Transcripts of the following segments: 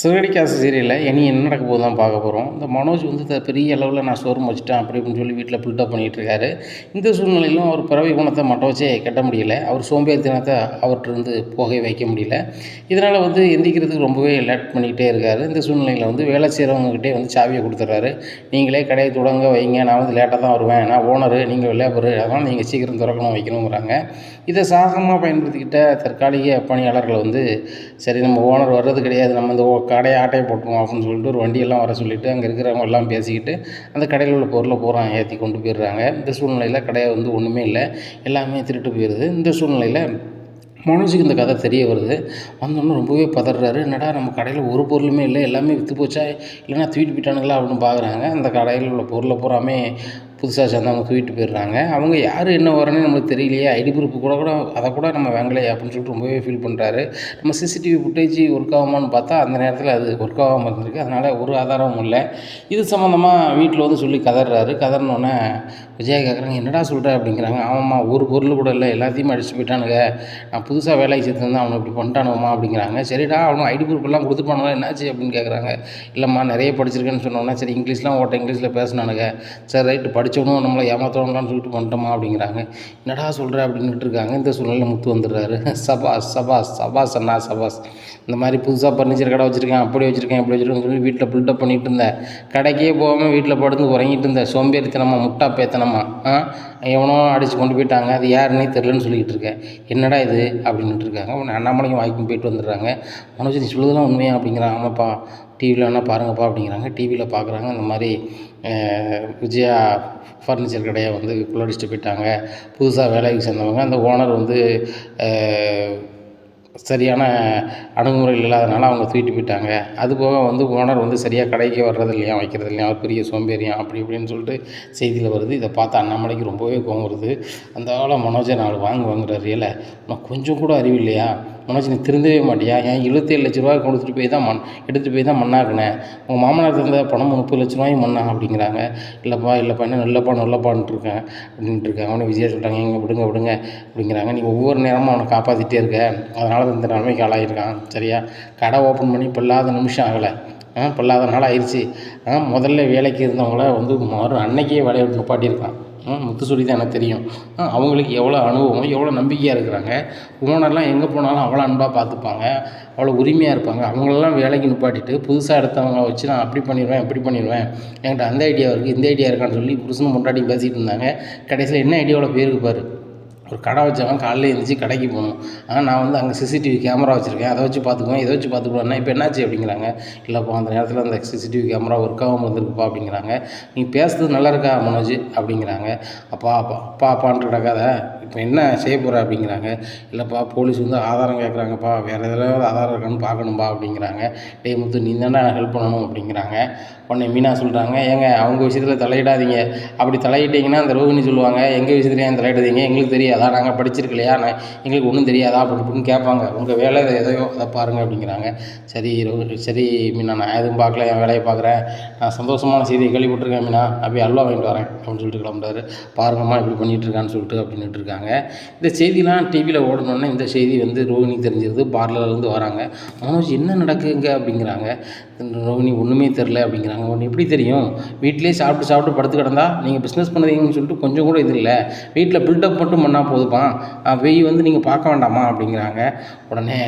சிறகடி காசு சீரியலில் இனி என்ன நடக்க போகுது தான் பார்க்க போகிறோம். இந்த மனோஜ் வந்து பெரிய அளவில் நான் ஷோரூம் வச்சுட்டேன் அப்படி இப்படின்னு சொல்லி வீட்டில் பில்டப் பண்ணிகிட்டு இருக்காரு. இந்த சூழ்நிலையிலும் அவர் பிறவி குணத்தை மட்டும் வச்சே கட்ட முடியல. அவர் சோம்பேறித்தனத்தை அவர்கிட்ட இருந்து போகவே வைக்க முடியல. இதனால் வந்து எந்திக்கிறதுக்கு ரொம்பவே லேட் பண்ணிக்கிட்டே இருக்கார். இந்த சூழ்நிலையில் வந்து வேலை செய்கிறவங்ககிட்டே வந்து சாவியை கொடுத்துட்றாரு. நீங்களே கடையை தொடங்க வைங்க, நான் வந்து லேட்டாக தான் வருவேன், நான் ஓனரு, நீங்கள் லேபரு, அதனால் நீங்கள் சீக்கிரம் திறக்கணும் வைக்கணுங்கிறாங்க. இதை சாதகமாக பயன்படுத்திக்கிட்ட தற்காலிக பணியாளர்கள் வந்து சரி நம்ம ஓனர் வர்றது கிடையாது, நம்ம இந்த கடையை ஆட்டையை போட்டுருவோம் அப்படின்னு சொல்லிட்டு ஒரு வண்டியெல்லாம் வர சொல்லிவிட்டு அங்கே இருக்கிறவங்க எல்லாம் பேசிக்கிட்டு அந்த கடையில் உள்ள பொருளை பூரா ஏற்றி கொண்டு போயிடுறாங்க. இந்த சூழ்நிலையில் கடையை வந்து ஒன்றுமே இல்லை, எல்லாமே திருட்டு போயிடுது. இந்த சூழ்நிலையில் மனோஜுக்கு இந்த கதை தெரிய வருது. வந்தோடனே ரொம்பவே பதறாரு. என்னடா நம்ம கடையில் ஒரு பொருளுமே இல்லை, எல்லாமே விற்று போச்சா இல்லைன்னா தூக்கிட்டு போயிட்டானுங்களா அப்படின்னு பார்க்குறாங்க. அந்த கடையில் உள்ள பொருளை பூராமே புதுசாக சேர்ந்தவங்க தூக்கிட்டு போயிடுறாங்க. அவங்க யார் என்ன வரேன்னு நம்மளுக்கு தெரியலையே, ஐடி ப்ரூஃப் கூட அதை கூட நம்ம வாங்கலையே அப்படின்னு சொல்லிட்டு ரொம்பவே ஃபீல் பண்ணுறாரு. நம்ம சிசிடிவி ஃபுட்டேஜ் ஒர்க் ஆகுமான்னு பார்த்தா அந்த நேரத்தில் அது ஒர்க் ஆகாமல் இருந்திருக்கு. அதனால் ஒரு ஆதாரமும் இல்லை. இது சம்மந்தமாக வீட்டில் வந்து சொல்லி கதறினோன்னே விஜயா கேட்குறாங்க, என்னடா சொல்கிற அப்படிங்கிறாங்க. ஆமாம்மா, ஒரு பொருள் கூட இல்லை, எல்லாத்தையுமே அடிச்சுட்டு போயிட்டானுங்க, நான் புதுசாக வேலைக்கு சேர்த்துருந்தேன், அவனை இப்படி பண்ணிட்டானுமா அப்படிங்கிறாங்க. சரிடா, அவனும் ஐடி ப்ரூஃப் எல்லாம் கொடுத்துருப்பானுங்களா, என்னாச்சு அப்படின்னு கேட்குறாங்க. இல்லைம்மா, நிறைய படிச்சிருக்கேன்னு சொன்னோன்னா, சரி இங்கிலீஷ்லாம் இங்கிலீஷில் பேசினானுங்க, சரி ரைட்டு படித்தவனும் நம்மளை ஏமாற்றவங்களான்னு சொல்லிட்டு பண்ணிட்டோமா அப்படிங்கிறாங்க. என்னடா சொல்கிற அப்படின்ட்டு இருக்காங்க. இந்த சூழ்நிலை முத்து வந்துடுறாரு. சபாஸ் அண்ணா சபாஸ், இந்த மாதிரி புதுசாக ஃபர்னிச்சர் கடை வச்சுருக்கேன், அப்படி வச்சுருக்கேன் இப்படி வச்சுருக்கேன்னு சொல்லி வீட்டில் பில்டப் பண்ணிகிட்டு இருந்தேன், கடைக்கே போகாமல் வீட்டில் படுத்து உறங்கிட்டு இருந்தேன், சோம்பேறித்தனமா முட்டா பேத்தனமா எவனோ அடித்து கொண்டு போயிட்டாங்க, அது யாருன்னே தெரிலன்னு சொல்லிக்கிட்டு இருக்கேன், என்னடா இது அப்படின்ட்டு இருக்காங்க. உடனே அண்ணாமலைக்கும் வாய்க்கும் போயிட்டு வந்துடுறாங்க. மனோஜ் நீ சொல்லுறதுலாம் உண்மையா அப்படிங்கிறாங்க. ஆமாப்பா, டிவியில் வேணால் பாருங்கப்பா அப்படிங்கிறாங்க. டிவியில் பார்க்குறாங்க. இந்த மாதிரி விஜயா ஃபர்னிச்சர் கடையை வந்து குள்ளடிச்சிட்டு போயிட்டாங்க, புதுசாக வேலைக்கு சேர்ந்தவங்க, அந்த ஓனர் வந்து சரியான அணுகுமுறைகள் இல்லாதனால அவங்க தூக்கிட்டு போயிட்டாங்க. அதுபோக வந்து ஓனர் வந்து சரியாக கடைக்கு வர்றது இல்லையா, வைக்கிறது இல்லையா, அவர் பெரிய சோம்பேறியான் அப்படி இப்படின்னு சொல்லிட்டு செய்தியில் வருது. இதை பார்த்து அண்ணாமலைக்கு ரொம்பவே கோவம் வருது. அந்த ஆளை மனோஜை 4 வாங்குறாரு. ஏல உனக்கு கொஞ்சம் கூட அறிவு இல்லையா மனோஜ், நீ திருந்தவே மாட்டியா? ஏன் 77 லட்ச ரூபா எடுத்துகிட்டு போய் தான் மண்ணாக்குனேன், உங்கள் மாமனார் தந்த பணம் 30 லட்ச ரூபாயும் மண்ணா அப்படிங்கிறாங்க. இல்லைப்பா என்ன நல்லப்பான்ட்டு இருக்கேன் அப்படின்ட்டு இருக்காங்க. அவனை விஜயா சொல்லிட்டாங்க, எங்கே விடுங்க அப்படிங்கிறாங்க. நீ ஒவ்வொரு நேரமும் அவனை காப்பாற்றிட்டே இருக்க, அதனால இந்த நிலைமைக்கு ஆளாயிருக்கான். சரியா, கடை ஓப்பன் பண்ணி பொல்லாத நிமிஷம் ஆகலை, பொல்லாத நாள் ஆயிடுச்சு. முதல்ல வேலைக்கு இருந்தவங்கள வந்து அன்னைக்கே வேலையை விட்டு நிப்பாட்டியிருக்கான். முத்து சொல்லி தான் எனக்கு தெரியும். அவங்களுக்கு எவ்வளோ அனுபவம், எவ்வளோ நம்பிக்கையாக இருக்கிறாங்க. ஓனர்லாம் எங்கே போனாலும் அவ்வளோ அன்பாக பார்த்துப்பாங்க, அவ்வளோ உரிமையாக இருப்பாங்க. அவங்களெல்லாம் வேலைக்கு நிப்பாட்டிட்டு புதுசாக எடுத்தவங்க வச்சு நான் அப்படி பண்ணிடுவேன் இப்படி பண்ணிடுவேன், என்கிட்ட அந்த ஐடியா இருக்குது இந்த ஐடியா இருக்கான்னு சொல்லி புருஷனும் முன்னாடி பேசிகிட்டு இருந்தாங்க. கடைசியில் என்ன ஐடியாவில் பேருக்கு பாரு, ஒரு கடை வச்சவன் காலையில் எழுந்திரிச்சி கடைக்கு போகணும், நான் வந்து அங்கே சிசிடிவி கேமரா வச்சுருக்கேன், அதை வச்சு பார்த்துக்குவேன், இதை வச்சு பார்த்துக்குவேன். இப்போ என்னாச்சு அப்படிங்கிறாங்க. இல்லைப்பா, அந்த நேரத்தில் அந்த சிசிடிவி கேமரா ஒர்க் ஆகாமல் வந்துருக்குப்பா அப்படிங்கிறாங்க. நீ பேசுறது நல்லா இருக்கா மனோஜ் அப்படிங்கிறாங்க. அப்பான்ட்டு கிடக்காத, இப்போ என்ன செய்ய போகிற அப்படிங்கிறாங்க. இல்லைப்பா, போலீஸ் வந்து ஆதாரம் கேட்குறாங்கப்பா, வேறு எதாவது ஆதாரம் இருக்கான்னு பார்க்கணும்பா அப்படிங்கிறாங்க. டேய் முத்து, நீ தானே ஹெல்ப் பண்ணணும் அப்படிங்கிறாங்க. உடனே மீனா சொல்கிறாங்க, ஏங்க அவங்க விஷயத்தில் தலையிடாதீங்க, அப்படி தலையிட்டீங்கன்னா அந்த ரோகிணி சொல்லுவாங்க, எங்கள் விஷயத்துல ஏன் தலையிடாதீங்க, எங்களுக்கு தெரியாதா, நாங்கள் படிச்சிருக்கலையா, எங்களுக்கு ஒன்றும் தெரியாதா அப்படின்னு கேட்பாங்க, உங்கள் வேலை எதையோ அதை பாருங்கள் அப்படிங்கிறாங்க. சரி மீனா, நான் எதுவும் பார்க்கல, என் வேலையை பார்க்குறேன், நான் சந்தோஷமான செய்தியை கேள்விப்பட்டிருக்கேன் மீனா, அப்படியே அல்வா வாங்கிட்டு வரேன் அப்படின்னு சொல்லிட்டு கிளம்புறாரு. பாருங்கம்மா இப்படி பண்ணிகிட்டு இருக்கான்னு சொல்லிட்டு அப்படின்ட்டு இருக்காங்க. இந்த செய்திலாம் டிவியில் ஓடணுன்னா இந்த செய்தி வந்து ரோகிணிக்கு தெரிஞ்சிருது. பார்லர்லேருந்து வராங்க. மனோஜ் என்ன நடக்குங்க அப்படிங்கிறாங்க. ரோகிணி ஒன்றுமே தெரில அப்படிங்கிறாங்க. ஒன்று எப்படி தெரியும், வீட்டிலே சாப்பிட்டு படுத்து கிடந்தா நீங்கள் பிஸ்னஸ் பண்ணுறீங்கன்னு சொல்லிட்டு கொஞ்சம் கூட இது இல்லை, வீட்டில் பில்டப் மட்டும் பண்ணால் போதுப்பா, வெய் வந்து நீங்கள் பார்க்க வேண்டாமா அப்படிங்கிறாங்க. உடனே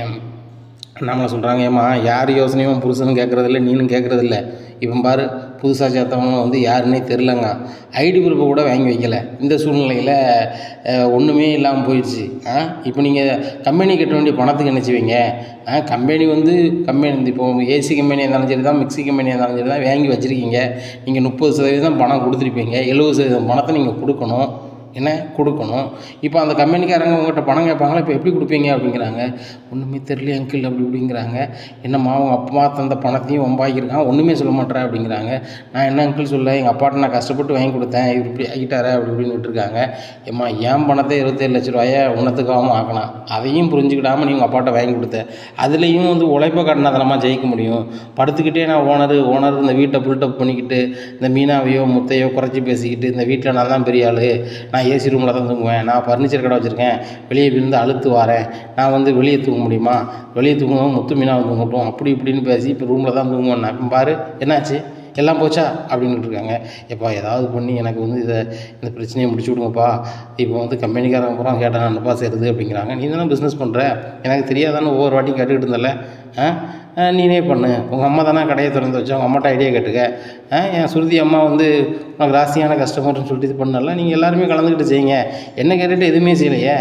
நம்மளை சொல்கிறாங்க, ஏம்மா யார் யோசனையும் புருஷனும் கேட்குறதில்ல, நீனும் கேட்குறதில்ல, இவன் பாரு புதுசாக சேர்த்தவங்க வந்து யாருன்னே தெரிலங்க, ஐடி ப்ரூஃபை கூட வாங்கி வைக்கலை. இந்த சூழ்நிலையில் ஒன்றுமே இல்லாமல் போயிடுச்சு. இப்போ நீங்கள் கம்பெனி கட்ட வேண்டிய பணத்துக்கு என்ன செய்வீங்க? கம்பெனி இப்போ ஏசி கம்பெனியாக இருந்தாலும் சரி தான், மிக்சி கம்பெனியாக இருந்தாலும் சரி தான் வாங்கி வச்சுருக்கீங்க. நீங்கள் 30% பணம் கொடுத்துருப்பீங்க, 70% பணத்தை நீங்கள் கொடுக்கணும். இப்போ அந்த கம்பெனிக்காரங்க உங்கள்கிட்ட பணம் கேட்பாங்களா, இப்போ எப்படி கொடுப்பீங்க அப்படிங்கிறாங்க. ஒன்றுமே தெரியல அங்கிள் அப்படி இப்படிங்கிறாங்க. என்னம்மா, அவங்க அப்பா தந்த பணத்தையும் வம்பாக்கியிருக்கான், ஒன்றுமே சொல்ல மாட்டேறேன் அப்படிங்கிறாங்க. நான் என்ன அங்கிள் சொல்ல, எங்கள் அப்பாட்ட நான் கஷ்டப்பட்டு வாங்கி கொடுத்தேன், இவர் இப்படி ஆகிட்டாரே அப்படி இப்படின்னு விட்டுருக்காங்க. ஏம்மா, என் பணத்தை 27 லட்ச ரூபாயை உணத்துக்காகவும் ஆக்கலாம், அதையும் புரிஞ்சுக்கிடாமல் நீ உங்கள் அப்பாட்ட வாங்கி கொடுத்த, அதுலேயும் வந்து உழைப்பை காட்டினாதனமாக ஜெயிக்க முடியும். படுத்துக்கிட்டே நான் ஓனர் இந்த வீட்டை பில்டப் பண்ணிக்கிட்டு இந்த மீனாவையோ முத்தையோ குறைச்சி பேசிக்கிட்டு இந்த வீட்டில் நான் தான் பெரிய ஆள், நான் நான் ஏசி ரூமில் தான் தூங்குவேன், நான் ஃபர்னிச்சர் கடை வச்சுருக்கேன், வெளியே இருந்து அழுத்து வரேன், நான் வந்து வெளியே தூங்க முடியுமா, வெளியே தூங்குவோம் முத்து மீனாக தூங்கட்டும் அப்படி இப்படின்னு பேசி இப்போ ரூமில் தான் தூங்குவேன். இப்போ பாரு என்னாச்சு எல்லாம் போச்சா அப்படின்ட்டு இருக்காங்க. எப்பா ஏதாவது பண்ணி எனக்கு வந்து இந்த பிரச்சனையை முடிச்சு விடுங்கப்பா, இப்போ வந்து கம்பெனிக்காரங்க பூரா கேட்டால் என்னப்பா செய்கிறது அப்படிங்கிறாங்க. நீ தானே பிஸ்னஸ் பண்ணுற, எனக்கு தெரியாதானே ஒவ்வொரு வாட்டியும் கேட்டுக்கிட்டு இருந்தல, நீனே பண்ணு, உங்கள் அம்மா தானே கடையை திறந்து வச்சா உங்கள் அம்மாட்ட ஐடியா கேட்டுக்க, என் சுருதி அம்மா வந்து உனக்கு ராசியான கஸ்டமர்னு சொல்லிட்டு இது பண்ணல, நீங்கள் எல்லாருமே கலந்துக்கிட்டு செய்யுங்க, என்ன கேட்டுட்டு எதுவுமே செய்யலையே.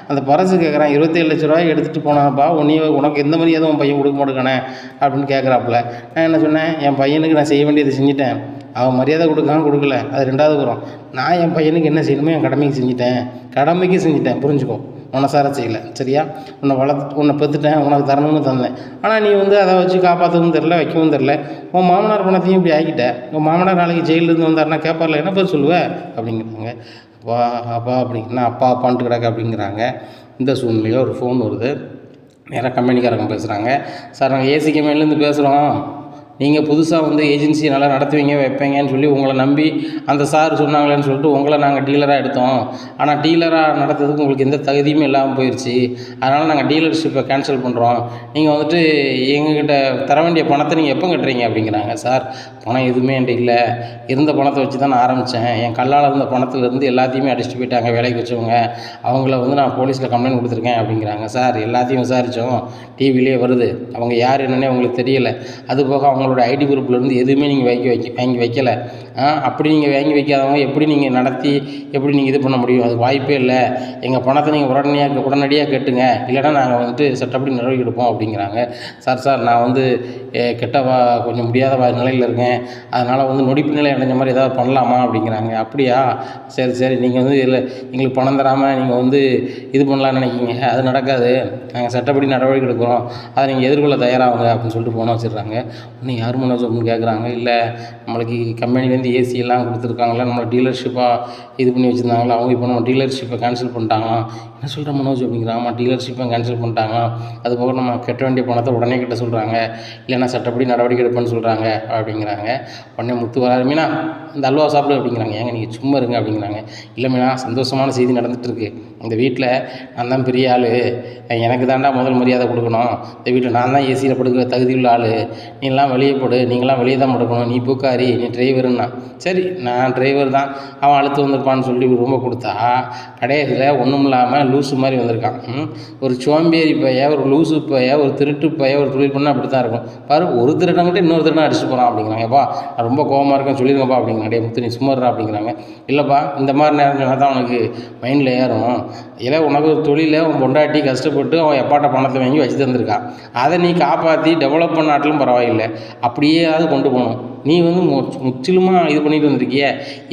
அந்த பரசு கேட்குறான் 27 லட்ச ரூபாய் எடுத்துகிட்டு போனாப்பா, உனக்கு எந்த மாதிரி எதுவும் உன் பையன் கொடுக்க மாட்டேங்கானே அப்படின்னு கேட்குறாப்புல. நான் என்ன சொன்னேன், என் பையனுக்கு நான் செய்ய வேண்டியதை செஞ்சுட்டேன், அவன் மரியாதை கொடுக்கல, அது 2வது வரும். நான் என் பையனுக்கு என்ன செய்யணுமோ என் கடமைக்கு செஞ்சுட்டேன் புரிஞ்சுக்கோ, மனசார செய்யலை சரியா, உன்னை பெற்றுட்டேன், உனக்கு தரணும்னு தந்தேன், ஆனால் நீ வந்து அதை வச்சு காப்பாற்றவும் தெரில வைக்கவும் தெரில, உன் மாமனார் பணத்தையும் இப்படி ஆக்கிட்ட, உன் மாமனார் நாளைக்கு ஜெயிலிருந்து வந்தாருன்னா கேட்பார்ல என்ன பேர் சொல்லுவேன் அப்படிங்கிறாங்க. அப்பா அப்படிங்கன்னா அப்பான்ட்டு கிடக்க அப்படிங்கிறாங்க. இந்த சூழ்நிலையில் ஒரு ஃபோன் வருது, நேராக கம்பெனிக்காரங்க பேசுகிறாங்க. சார் நாங்கள் ஏசி கம்பெனிலேருந்து பேசுகிறோம், நீங்கள் புதுசாக வந்து ஏஜென்சி நல்லா நடத்துவீங்க வைப்பீங்கன்னு சொல்லி உங்களை நம்பி அந்த சார் சொன்னாங்களேன்னு சொல்லிட்டு உங்களை நாங்கள் டீலராக எடுத்தோம், ஆனால் டீலராக நடத்துறதுக்கு உங்களுக்கு எந்த தகுதியுமே இல்லாமல் போயிடுச்சு, அதனால் நாங்கள் டீலர்ஷிப்பை கேன்சல் பண்ணுறோம், நீங்கள் வந்துட்டு எங்ககிட்ட தர வேண்டிய பணத்தை நீங்கள் எப்போ கட்டுறீங்க அப்படிங்கிறாங்க. சார் பணம் எதுவுமே என்கிட்ட இல்லை, இருந்த பணத்தை வச்சு தான் நான் ஆரம்பித்தேன், என் கல்லால் இருந்த பணத்துலேருந்து எல்லாத்தையுமே அடிச்சுட்டு போயிட்டாங்க வேலைக்கு வச்சவங்க, அவங்கள வந்து நான் போலீஸில் கம்ப்ளைண்ட் கொடுத்துருக்கேன் அப்படிங்கிறாங்க. சார் எல்லாத்தையும் விசாரித்தோம், டிவிலே வருது, அவங்க யார் என்னன்னே உங்களுக்கு தெரியலை, அதுபோக அவங்களோட ஐடி குரூப்லேருந்து எதுவுமே நீங்கள் வாங்கி வைக்கலை, அப்படி நீங்கள் வாங்கி வைக்காதவங்க எப்படி நீங்கள் நடத்தி எப்படி நீங்கள் இது பண்ண முடியும், அது வாய்ப்பே இல்லை, எங்கள் பணத்தை நீங்கள் உடனடியாக கேட்டுங்க, இல்லைனா நாங்கள் வந்துட்டு சட்டப்படி நடவடிக்கை எடுப்போம் அப்படிங்கிறாங்க. சார் நான் வந்து கொஞ்சம் முடியாத நிலையில் இருக்கேன், அதனால் வந்து நொடிப்பு நிலை அடைஞ்ச மாதிரி ஏதாவது பண்ணலாமா அப்படிங்கிறாங்க. அப்படியா, சரி நீங்கள் வந்து இதில் எங்களுக்கு பணம் தராமல் நீங்கள் வந்து இது பண்ணலான்னு நினைக்கிங்க, அது நடக்காது, நாங்கள் சட்டப்படி நடவடிக்கை எடுக்கிறோம், அதை நீங்கள் எதிர்கொள்ள தயாராகுங்க அப்படின்னு சொல்லிட்டு போன வச்சிடுறாங்க. இன்னும் யார் மனோஜ் அப்படின்னு கேட்குறாங்க. இல்லை நம்மளுக்கு கம்பெனிலேருந்து ஏசி எல்லாம் கொடுத்துருக்காங்களா, நம்மளை டீலர்ஷிப்பாக இது பண்ணி வச்சுருந்தாங்களா, அவங்க இப்போ நம்ம டீலர்ஷிப்பை கேன்சல் பண்ணிட்டாங்களாம். என்ன சொல்கிற மனோஜ் அப்படிங்கிறாங்க. ஆமாம் டீலர்ஷிப்பை கேன்சல் பண்ணிட்டாங்களாம், அதுபோக நம்ம கட்ட வேண்டிய பணத்தை உடனே கட்ட சொல்கிறாங்க, இல்லைன்னா சட்டப்படி நடவடிக்கை எடுப்பேன்னு சொல்கிறாங்க அப்படிங்கிறாங்க. உடனே முத்து வராது, மீனா இந்த அல்வா சாப்பிடு அப்படிங்கிறாங்க. ஏங்க நீங்கள் சும்மா இருங்க அப்படிங்கிறாங்க. இல்லை மீனா சந்தோஷமான செய்தி நடந்துகிட்ருக்கு, இந்த வீட்டில் நான் தான் பெரிய ஆள், எனக்கு தாண்டா முதல் மரியாதை கொடுக்கணும், இந்த வீட்டில் நான் தான் ஏசியில் படுக்கிற தகுதி உள்ள ஆள், நீலாம் வெளியே போடு, நீங்களாம் வெளியே தான் படுக்கணும், நீ பூக்காரி, நீ டிரைவருன்னா. சரி நான் டிரைவர் தான், அவன் அழுத்து வந்திருப்பான்னு சொல்லி ரொம்ப கொடுத்தா கடைசியில் ஒன்றும் இல்லாமல் லூஸு மாதிரி வந்திருக்கான். ஒரு சோம்பேறி பைய, ஒரு லூசு பைய, ஒரு திருட்டு பைய, ஒரு தொழில் பண்ணால் அப்படி தான் இருக்கும் பாரு, ஒரு திருடங்கிட்ட இன்னொரு திருடன் அடிச்சுட்டு போகிறான் அப்படிங்கிறாங்க. எப்பா நான் ரொம்ப கோவமாக இருக்கேன்னு சொல்லிடுங்கப்பா அப்படிங்கிறாங்க. டே முத்து நீ சும்மாறா அப்படிங்கிறாங்க. இல்லைப்பா இந்த மாதிரி நேரம் தான் உனக்கு மைண்டில் ஏறும், இல்லை உனக்கு ஒரு தொழிலை உன் பொண்டாட்டி கஷ்டப்பட்டு அவன் எப்பாட்ட பணத்தை வாங்கி வச்சு தந்திருக்கான், அதை நீ காப்பாற்றி டெவலப் பண்ணாட்டிலும் பரவாயில்லை, அப்படியேயாவது கொண்டு போகணும், நீ வந்து முற்றிலுமாக இது பண்ணிட்டு வந்திருக்கிய,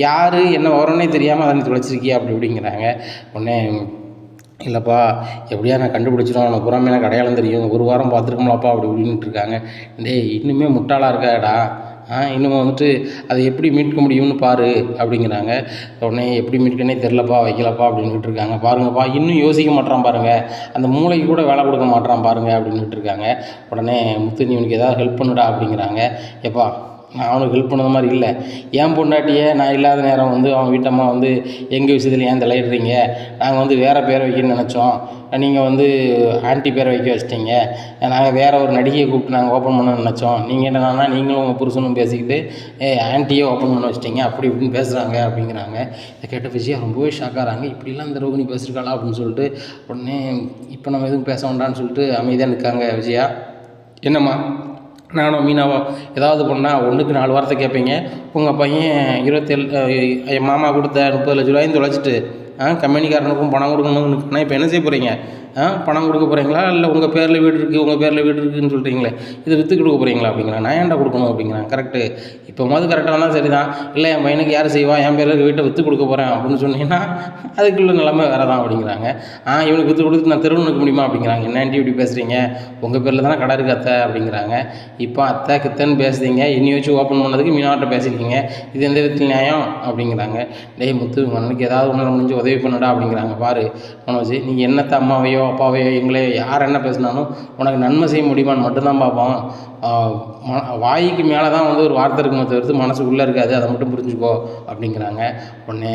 யார் என்ன வரனே தெரியாமல் அதை நீ தொலைச்சிருக்கிய அப்படிங்கிறாங்க. உடனே இல்லைப்பா எப்படியா நான் கண்டுபிடிச்சிடும், அவனை புறாமே எனக்கு அடையாளம் தெரியும், ஒரு வாரம் பார்த்துருக்கோம்லப்பா அப்படி இப்படின்ட்டு இருக்காங்க. இன்னுமே முட்டாளாக இருக்காடா, இன்னும் வந்துட்டு அதை எப்படி மீட்க முடியும்னு பாரு அப்படிங்கிறாங்க. உடனே எப்படி மீட்கனே தெரிலப்பா வைக்கலப்பா அப்படின்ட்டு இருக்காங்க. பாருங்கப்பா இன்னும் யோசிக்க மாட்டான் பாருங்கள், அந்த மூளைக்கு கூட வேலை கொடுக்க மாட்டான் பாருங்கள் அப்படின்ட்டு இருக்காங்க. உடனே முத்து நீ உனக்கு ஏதாவது ஹெல்ப் பண்ணுடா அப்படிங்கிறாங்க. எப்பா நான் அவனுக்கு ஹெல்ப் பண்ணது மாதிரி இல்லை, என் பொண்டாட்டியை நான் இல்லாத நேரம் வந்து அவன் வீட்டம்மா வந்து எங்கள் விஷயத்தில் ஏன் தலையிடுறீங்க, நாங்கள் வந்து வேறு பேரை வைக்கணும்னு நினச்சோம், நீங்கள் வந்து ஆன்ட்டி பேரை வைக்க வச்சிட்டிங்க, நாங்கள் வேறு ஒரு நடிகையை கூப்பிட்டு நாங்கள் ஓப்பன் பண்ண நினச்சோம், நீங்கள் என்னன்னா நீங்களும் உங்கள் புருஷனும் பேசிக்கிட்டு ஆன்ட்டியே ஓப்பன் பண்ண வச்சிட்டிங்க அப்படி இப்படின்னு பேசுகிறாங்க அப்படிங்கிறாங்க. இதை கேட்ட விஜயா ரொம்பவே ஷாக்காகிறாங்க. இப்படிலாம் இந்த ரோகிணி பேசியிருக்காளா அப்படின்னு சொல்லிட்டு உடனே இப்போ நம்ம எதுவும் பேச வேண்டாம்னு சொல்லிட்டு அமைதியாக நிற்காங்க விஜயா. என்னம்மா நானும் மீனாவோ ஏதாவது பண்ணால் 1க்கு 4 வாரத்தை கேட்பீங்க, உங்கள் பையன் 27 என் மாமா கொடுத்த 30 லட்ச ரூபாயும் தொலைச்சிட்டு கம்பெனிக்காரனுக்கும் பணம் கொடுக்கணும்னு இப்போ என்ன செய்ய போகிறீங்க, பணம் கொடுக்க போகிறீங்களா, இல்லை உங்கள் பேரில் வீடு இருக்குதுன்னு சொல்கிறீங்களே இதை விற்று கொடுக்க போகிறீங்களா அப்படிங்கிறாங்க. நான் ஏன்டா கொடுக்கணும் அப்படிங்கிறாங்க. கரெக்டு இப்போ கரெக்டாக வந்தால் சரி தான், இல்லை என் பையனுக்கு யார் செய்வா, என் பேரில் வீட்டை விற்று கொடுக்க போகிறேன் அப்படின்னு சொன்னீங்கன்னா அதுக்குள்ள நிலைமை வேறு தான் அப்படிங்கிறாங்க. இவனுக்கு விற்று கொடுத்து நான் தெருவு நிற்க முடியுமா அப்படிங்கிறாங்க. என்ன ஆண்டி இப்படி பேசுகிறீங்க, உங்கள் பேரில் தானே கடை இருக்குது அத்தை அப்படிங்கிறாங்க. இப்போ அத்தை கித்தன்னு பேசுகிறீங்க, இன்னி வச்சு ஓப்பன் பண்ணதுக்கு மீனாட்ட பேசியிருக்கீங்க, இது எந்த விதத்தில் நியாயம் அப்படிங்கிறாங்க. டேய் முத்து உனக்கு ஏதாவது ஒன்று முடிஞ்சு உதவி பண்ணுடா அப்படிங்கிறாங்க. பாரு மனோஜ் நீங்கள் என்னத்தை அம்மாவையோ அப்பாவையோ எங்களையோ யார் என்ன பேசினாலும் உனக்கு நன்மை செய்ய முடியுமான்னு மட்டும்தான் பார்ப்பான். வாய்க்கு மேலே தான் வந்து ஒரு வார்த்தை இருக்குமே தவிர்த்து மனசுக்குள்ளே இருக்காது, அதை மட்டும் புரிஞ்சுக்கோ அப்படிங்கிறாங்க. உடனே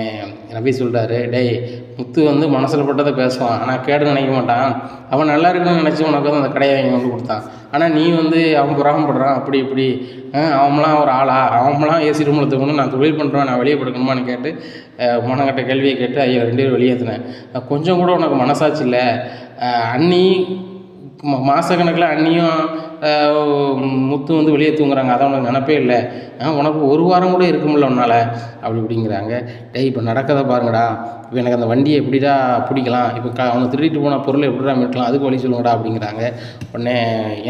ரவி சொல்கிறாரு, டேய் முத்து வந்து மனசில் பட்டதை பேசுவான், ஆனால் கேடு நினைக்க மாட்டான். அவன் நல்லா இருக்குன்னு நினச்சி உனக்கு வந்து அந்த கடையை வாங்கி வந்து கொடுத்தான். ஆனால் நீ வந்து அவன் புறாமப்படுறான் அப்படி இப்படி, அவன்லாம் ஒரு ஆளா, அவன்லாம் ஏசி ரூமில் தூக்கணும், நான் தொழில் பண்ணுறேன், நான் வெளியே படுக்கணுமான்னு கேட்டு மனக்கட்ட கேள்வியை கேட்டு ஐயா 2 பேரும் வெளியேற்றினேன். கொஞ்சம் கூட உனக்கு மனசாட்சி இல்லை. அண்ணி மாதக்கணக்கில் அண்ணியும் முத்து வந்து வெளியே தூங்குறாங்க, அதை உனக்கு நினப்பே இல்லை. உனக்கு ஒரு வாரம் கூட இருக்குமில்ல உன்னால் இப்படிங்கிறாங்க. டேய் இப்போ நடக்கதை பாருங்கடா, இப்போ எனக்கு அந்த வண்டியை எப்படிடா பிடிக்கலாம், இப்போ அவங்க திருடிட்டு போன பொருளை எப்படிடா மீட்கலாம், அதுக்கு வழி சொல்லுங்கடா அப்படிங்கிறாங்க. உடனே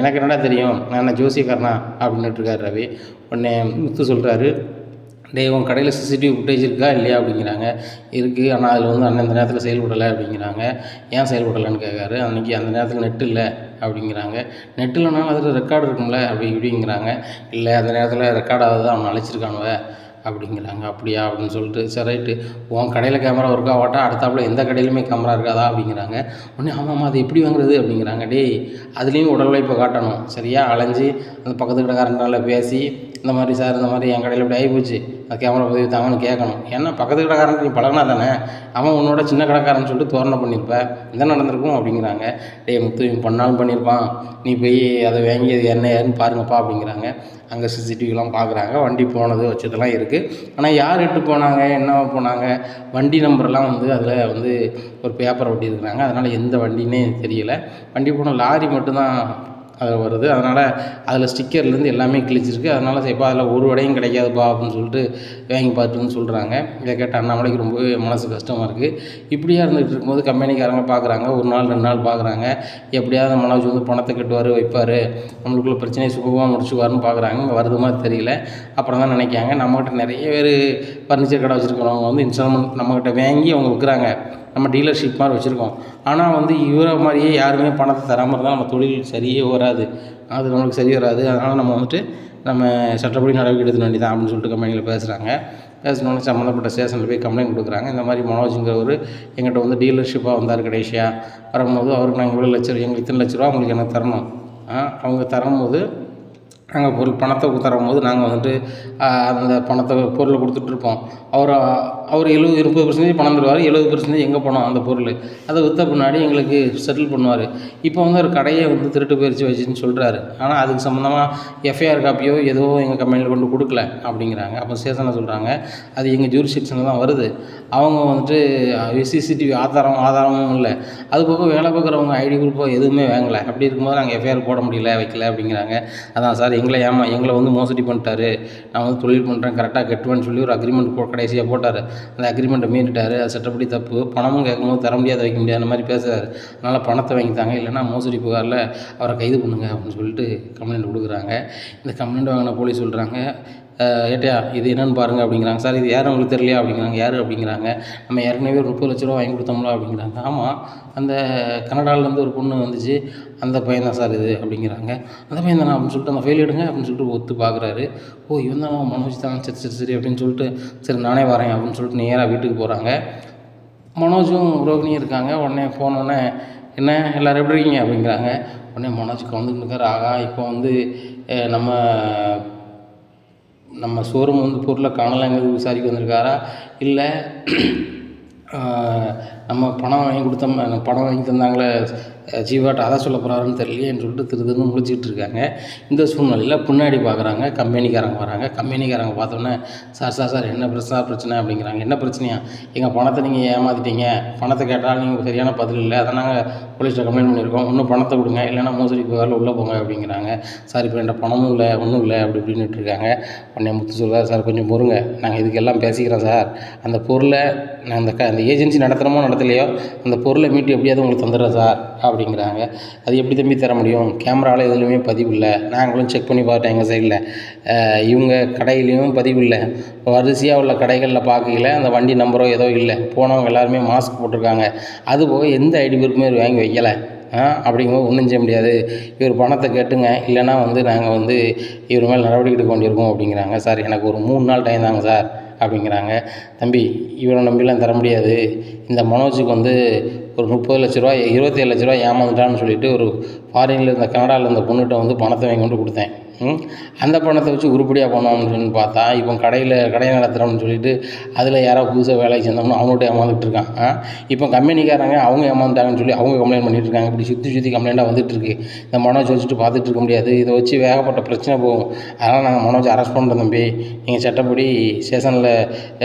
எனக்கு என்னடா தெரியும், நான் என்ன ஜோசியக்காரனா அப்படின்னுட்டுருக்காரு ரவி. உடனே முத்து சொல்கிறாரு, டேய் உன் கடையில் சிசிடிவி ஃபுட்டேஜ் இருக்கா இல்லையா அப்படிங்கிறாங்க. இருக்குது, ஆனால் அதில் வந்து அண்ணன் இந்த நேரத்தில் செயல்படலை அப்படிங்கிறாங்க. ஏன் செயல்படலைன்னு கேட்காரு. அன்றைக்கி அந்த நேரத்தில் நெட் இல்லை அப்படிங்கிறாங்க. நெட் இல்லைனாலும் அதில் ரெக்கார்டு இருக்கும்ல இப்படிங்கிறாங்க. இல்லை அந்த நேரத்தில் ரெக்கார்ட் ஆகுது, அவனை அழைச்சிருக்கானுவ அப்படிங்கிறாங்க. அப்படியா அப்படின்னு சொல்லிட்டு, சரி ரைட்டு, உன் கடையில் கேமரா இருக்கா வாட்டா, அடுத்தாப்புல எந்த கடையிலுமே கேமரா இருக்காதா அப்படிங்கிறாங்க. உடனே ஆமாம்மா அது எப்படி வாங்குறது அப்படிங்கிறாங்க. டேய் அதுலேயும் உடல் உழைப்பை காட்டணும், சரியா அலைஞ்சி அந்த பக்கத்து கடைக்காரனால பேசி இந்த மாதிரி சார் இந்த மாதிரி என் கடையில் இப்படி ஆகிப்போச்சு, அந்த கேமரா பதிவு தாங்கன்னு கேட்கணும். ஏன்னா பக்கத்து கடைக்காரன் நீ பழகினா தானே, அவன் உன்னோட சின்ன கடைக்காரன்னு சொல்லிட்டு தோரணை பண்ணியிருப்பேன், இதான் நடந்திருக்கும் அப்படிங்கிறாங்க. டேய் முத்து இவன் பண்ணாலும் பண்ணியிருப்பான், நீ போய் அதை வாங்கி அது என்ன ஏதுன்னு பாருங்கப்பா அப்படிங்கிறாங்க. அங்கே சிசிடிவிலாம் பார்க்குறாங்க, வண்டி போனது வச்சதெல்லாம் இருக்குது. ஆனால் யார் இட்டு போனாங்க, என்ன போனாங்க, வண்டி நம்பர்லாம் வந்து அதில் வந்து ஒரு பேப்பரை ஒட்டியிருக்கிறாங்க. அதனால் எந்த வண்டின்னே தெரியலை. வண்டி போன லாரி மட்டும்தான் அதில் வருது. அதனால் அதில் ஸ்டிக்கர்லேருந்து எல்லாமே கிழிச்சிருக்கு. அதனால் இப்போ அதில் ஒரு வடையும் கிடைக்காதுப்பா அப்படின்னு சொல்லிட்டு வாங்கி பார்த்துன்னு சொல்கிறாங்க. இதை கேட்ட அண்ணாமலைக்கு ரொம்பவே மனசு கஷ்டமாக இருக்குது. இப்படியா இருந்துகிட்டு இருக்கும்போது கம்பெனிக்காரங்க பார்க்குறாங்க, 1 நாள் 2 நாள் பார்க்குறாங்க, எப்படியாவது மனோஜ் வந்து பணத்தை கட்டுவார் வைப்பார், நம்மளுக்குள்ள பிரச்சனையை சுகமாக முடிச்சுக்குவாருன்னு பார்க்குறாங்க. இங்கே வருது மாதிரி தெரியல. அப்புறம் தான் நினைக்காங்க, நம்மகிட்ட நிறைய பேர் ஃபர்னிச்சர் கடை வச்சுருக்கிறவங்க வந்து இன்ஸ்டால்மெண்ட் நம்மக்கிட்ட வாங்கி அவங்க விற்கிறாங்க, நம்ம டீலர்ஷிப் மாதிரி வச்சுருக்கோம். ஆனால் வந்து இவரை மாதிரியே யாருமே பணத்தை தராமல் இருந்தால் நம்ம தொழில் சரியே வராது, அது நம்மளுக்கு சரி வராது. அதனால் நம்ம வந்துட்டு நம்ம சட்டப்படி நடவடிக்கை எடுக்க வேண்டியதான் அப்படின்னு சொல்லிட்டு கம்பெனியில் பேசுகிறாங்க. பேசினோடனே சம்மந்தப்பட்ட ஸ்டேஷனில் போய் கம்ப்ளைண்ட் கொடுக்குறாங்க. இந்த மாதிரி மனோஜுங்கிறவர் எங்கிட்ட வந்து டீலர்ஷிப்பாக வந்தார் கடைசியாக வரும்போது, அவருக்கு நாங்கள் இவ்வளோ லட்சம், எங்களுக்கு இத்தனை லட்ச ரூபா உங்களுக்கு எனக்கு தரணும். அவங்க தரும்போது நாங்கள் பணத்தை தரும்போது நாங்கள் வந்துட்டு அந்த பணத்தை பொருளை கொடுத்துட்ருப்போம். அவர் 70-30% பணம் தருவார், 70% எங்கே போனோம் அந்த பொருள், அதை விற்ற பின்னாடி எங்களுக்கு செட்டில் பண்ணுவார். இப்போ வந்து ஒரு கடையை வந்து திருட்டு பயிற்சி வச்சுன்னு சொல்கிறாரு. ஆனால் அதுக்கு சம்மந்தமாக எஃப்ஐஆர் காப்பியோ ஏதோ எங்கள் கம்பெனியில் கொண்டு கொடுக்கல அப்படிங்கிறாங்க. அப்போ ஸ்டேஷனில் சொல்கிறாங்க, அது எங்கள் ஜூரிஸ்டிக்ஷனில் தான் வருது, அவங்க வந்துட்டு சிசிடிவி ஆதாரமும் இல்லை, அது போக வேலை பார்க்குறவங்க ஐடி குரூப்போ எதுவுமே வாங்கலை. அப்படி இருக்கும்போது நாங்கள் எஃப்ஐஆர் போட முடியல, வைக்கல அப்படிங்கிறாங்க. அதான் சார் எங்களை வந்து மோசடி பண்ணிட்டாரு, நான் வந்து தொழில் பண்ணுறேன் கரெக்டாக கட்டுவேன்னு சொல்லி ஒரு அக்ரிமெண்ட் கடைசியாக போட்டார். அந்த அக்ரிமெண்ட்டை மீறிட்டார், அது சட்டப்படி தப்பு, பணமும் கேட்கும்போது தர முடியாது, வைக்க முடியாத மாதிரி பேசுகிறாரு. அதனால் பணத்தை வாங்கித்தாங்க, இல்லைனா மோசடி புகாரில் அவரை கைது பண்ணுங்க அப்படின்னு சொல்லிட்டு கம்ப்ளைண்ட் கொடுக்குறாங்க. இந்த கம்ப்ளைண்ட் வாங்கின போலீஸ் சொல்கிறாங்க, ஏட்டையா இது என்னென்னு பாருங்கள் அப்படிங்கிறாங்க. சார் இது யாரும் உங்களுக்கு தெரியலையா அப்படிங்கிறாங்க. யார் அப்படிங்கிறாங்க. நம்ம ஏற்கனவே ஒரு 30 லட்ச ரூபா வாங்கி கொடுத்தோம்ல அப்படிங்கிறாங்க. ஆமாம், அந்த கனடாவிலேருந்து ஒரு பொண்ணு வந்துச்சு, அந்த பையன் தான் சார் இது அப்படிங்கிறாங்க. அந்த பையன் தானே அப்படின்னு சொல்லிட்டு அந்த ஃபைல் எடுங்க அப்படின்னு சொல்லிட்டு ஒத்து பார்க்குறாரு. ஓ இவன் தான் மனோஜ் தான், சரி அப்படின்னு சொல்லிட்டு சரி நானே வரேன் அப்படின்னு சொல்லிட்டு நேராக வீட்டுக்கு போகிறாங்க. மனோஜும் ரோகிணியும் இருக்காங்க. உடனே போனோடனே என்ன எல்லோரும் எப்படி இருக்கீங்க அப்படிங்கிறாங்க. உடனே மனோஜுக்கு வந்துட்டு இருக்காரு, ஆகா இப்போ வந்து நம்ம ஷோரூம் வந்து பொருளை காணலைங்கிறது விசாரிக்க வந்திருக்காரா, இல்லை நம்ம பணம் வாங்கி தந்தாங்களே ஜீவாட்ட அதை சொல்ல போகிறாருன்னு தெரியலையேன்னு சொல்லிட்டு திருதுன்னு முடிச்சுக்கிட்டு இருக்காங்க. இந்த சூழ்நிலையில் பின்னாடி பார்க்குறாங்க, கம்பெனிக்காரங்க வராங்க. கம்பெனிக்காரங்க பார்த்தோன்னே சார் என்ன பிரச்சனை அப்படிங்கிறாங்க. என்ன பிரச்சனையா, எங்கள் பணத்தை நீங்கள் ஏமாற்றிட்டீங்க, பணத்தை கேட்டால் நீங்கள் சரியான பதில் இல்லை, அதை நாங்கள் போலீஸில் கம்ப்ளைண்ட் பண்ணியிருக்கோம், இன்னும் பணத்தை கொடுங்க, இல்லைன்னா மோசடி புகாரில் உள்ளே போங்க அப்படிங்கிறாங்க. சார் இப்போ என்கிட்ட பணமும் இல்லை ஒன்றும் இல்லை அப்படி இப்படின்னுட்டு இருக்காங்க. உடனே முத்து சொல்கிறார், சார் கொஞ்சம் பொறுங்க, நாங்கள் இதுக்கெல்லாம் பேசிக்கிறோம் சார், அந்த பொருளை நான் அந்த ஏஜென்சி நடத்துகிறோமோ நடத்தலையோ அந்த பொருளை மீட்டு எப்படியாவது உங்களுக்கு தந்துடுறேன் சார் அப்படிங்கிறாங்க. அது எப்படி தம்பி தர முடியும், கேமராவில் எதுலையுமே பதிவு இல்லை, நாங்களும் செக் பண்ணி பார்த்தோம் எங்கள் சைடில், இவங்க கடையிலையும் பதிவு இல்லை, வரிசையாக உள்ள கடைகளில் பார்க்கல அந்த வண்டி நம்பரோ ஏதோ இல்லை, போனவங்க எல்லாருமே மாஸ்க் போட்டிருக்காங்க, அதுபோக எந்த ஐடி ப்ரூஃப்மே வாங்கி வைக்கலை அப்படிங்கும்போது ஒன்றும் செய்ய முடியாது, இவர் பணத்தை கேட்டுங்க, இல்லைனா வந்து நாங்கள் வந்து இவர் மேலே நடவடிக்கை எடுக்க வேண்டியிருக்கோம் அப்படிங்கிறாங்க. சார் எனக்கு ஒரு 3 நாள் டைம் தாங்க சார் அப்படிங்கிறாங்க. தம்பி இவனை நம்பிலாம் தர முடியாது, இந்த மனோஜுக்கு வந்து ஒரு 30 லட்ச ரூபா 27 லட்ச ரூபா ஏமாந்துட்டான்னு சொல்லிட்டு ஒரு ஃபாரினில் இருந்த கனடாவில் இருந்த பொண்ணுகிட்ட வந்து பணத்தை வாங்கி கொண்டு கொடுத்தேன். அந்த பணத்தை வச்சு உருப்படியாக பண்ணோம்னு சொல்லி பார்த்தா இப்போ கடையை நடத்துகிறோம்னு சொல்லிட்டு அதில் யாரோ புதுசாக வேலைக்கு சேர்ந்தோம்னா அவங்கள்ட்ட ஏமாந்துட்டு இருக்கான். இப்போ கம்பெனிக்காரங்க அவங்க ஏமாந்துட்டாங்கன்னு சொல்லி அவங்க கம்ப்ளைண்ட் பண்ணிட்டு இருக்காங்க. இப்படி சுற்றி கம்ப்ளைண்ட்டாக வந்துட்டு இருக்கு. இந்த மனோஜ் வச்சுட்டு பார்த்துட்டு இருக்க முடியாது, இதை வச்சு வேகப்பட்ட பிரச்சனை போகும். அதனால் நாங்கள் மனோஜ் அரெஸ்ட் பண்ணுறோம் தம்பி, நீங்கள் சட்டப்படி ஸ்டேஷனில்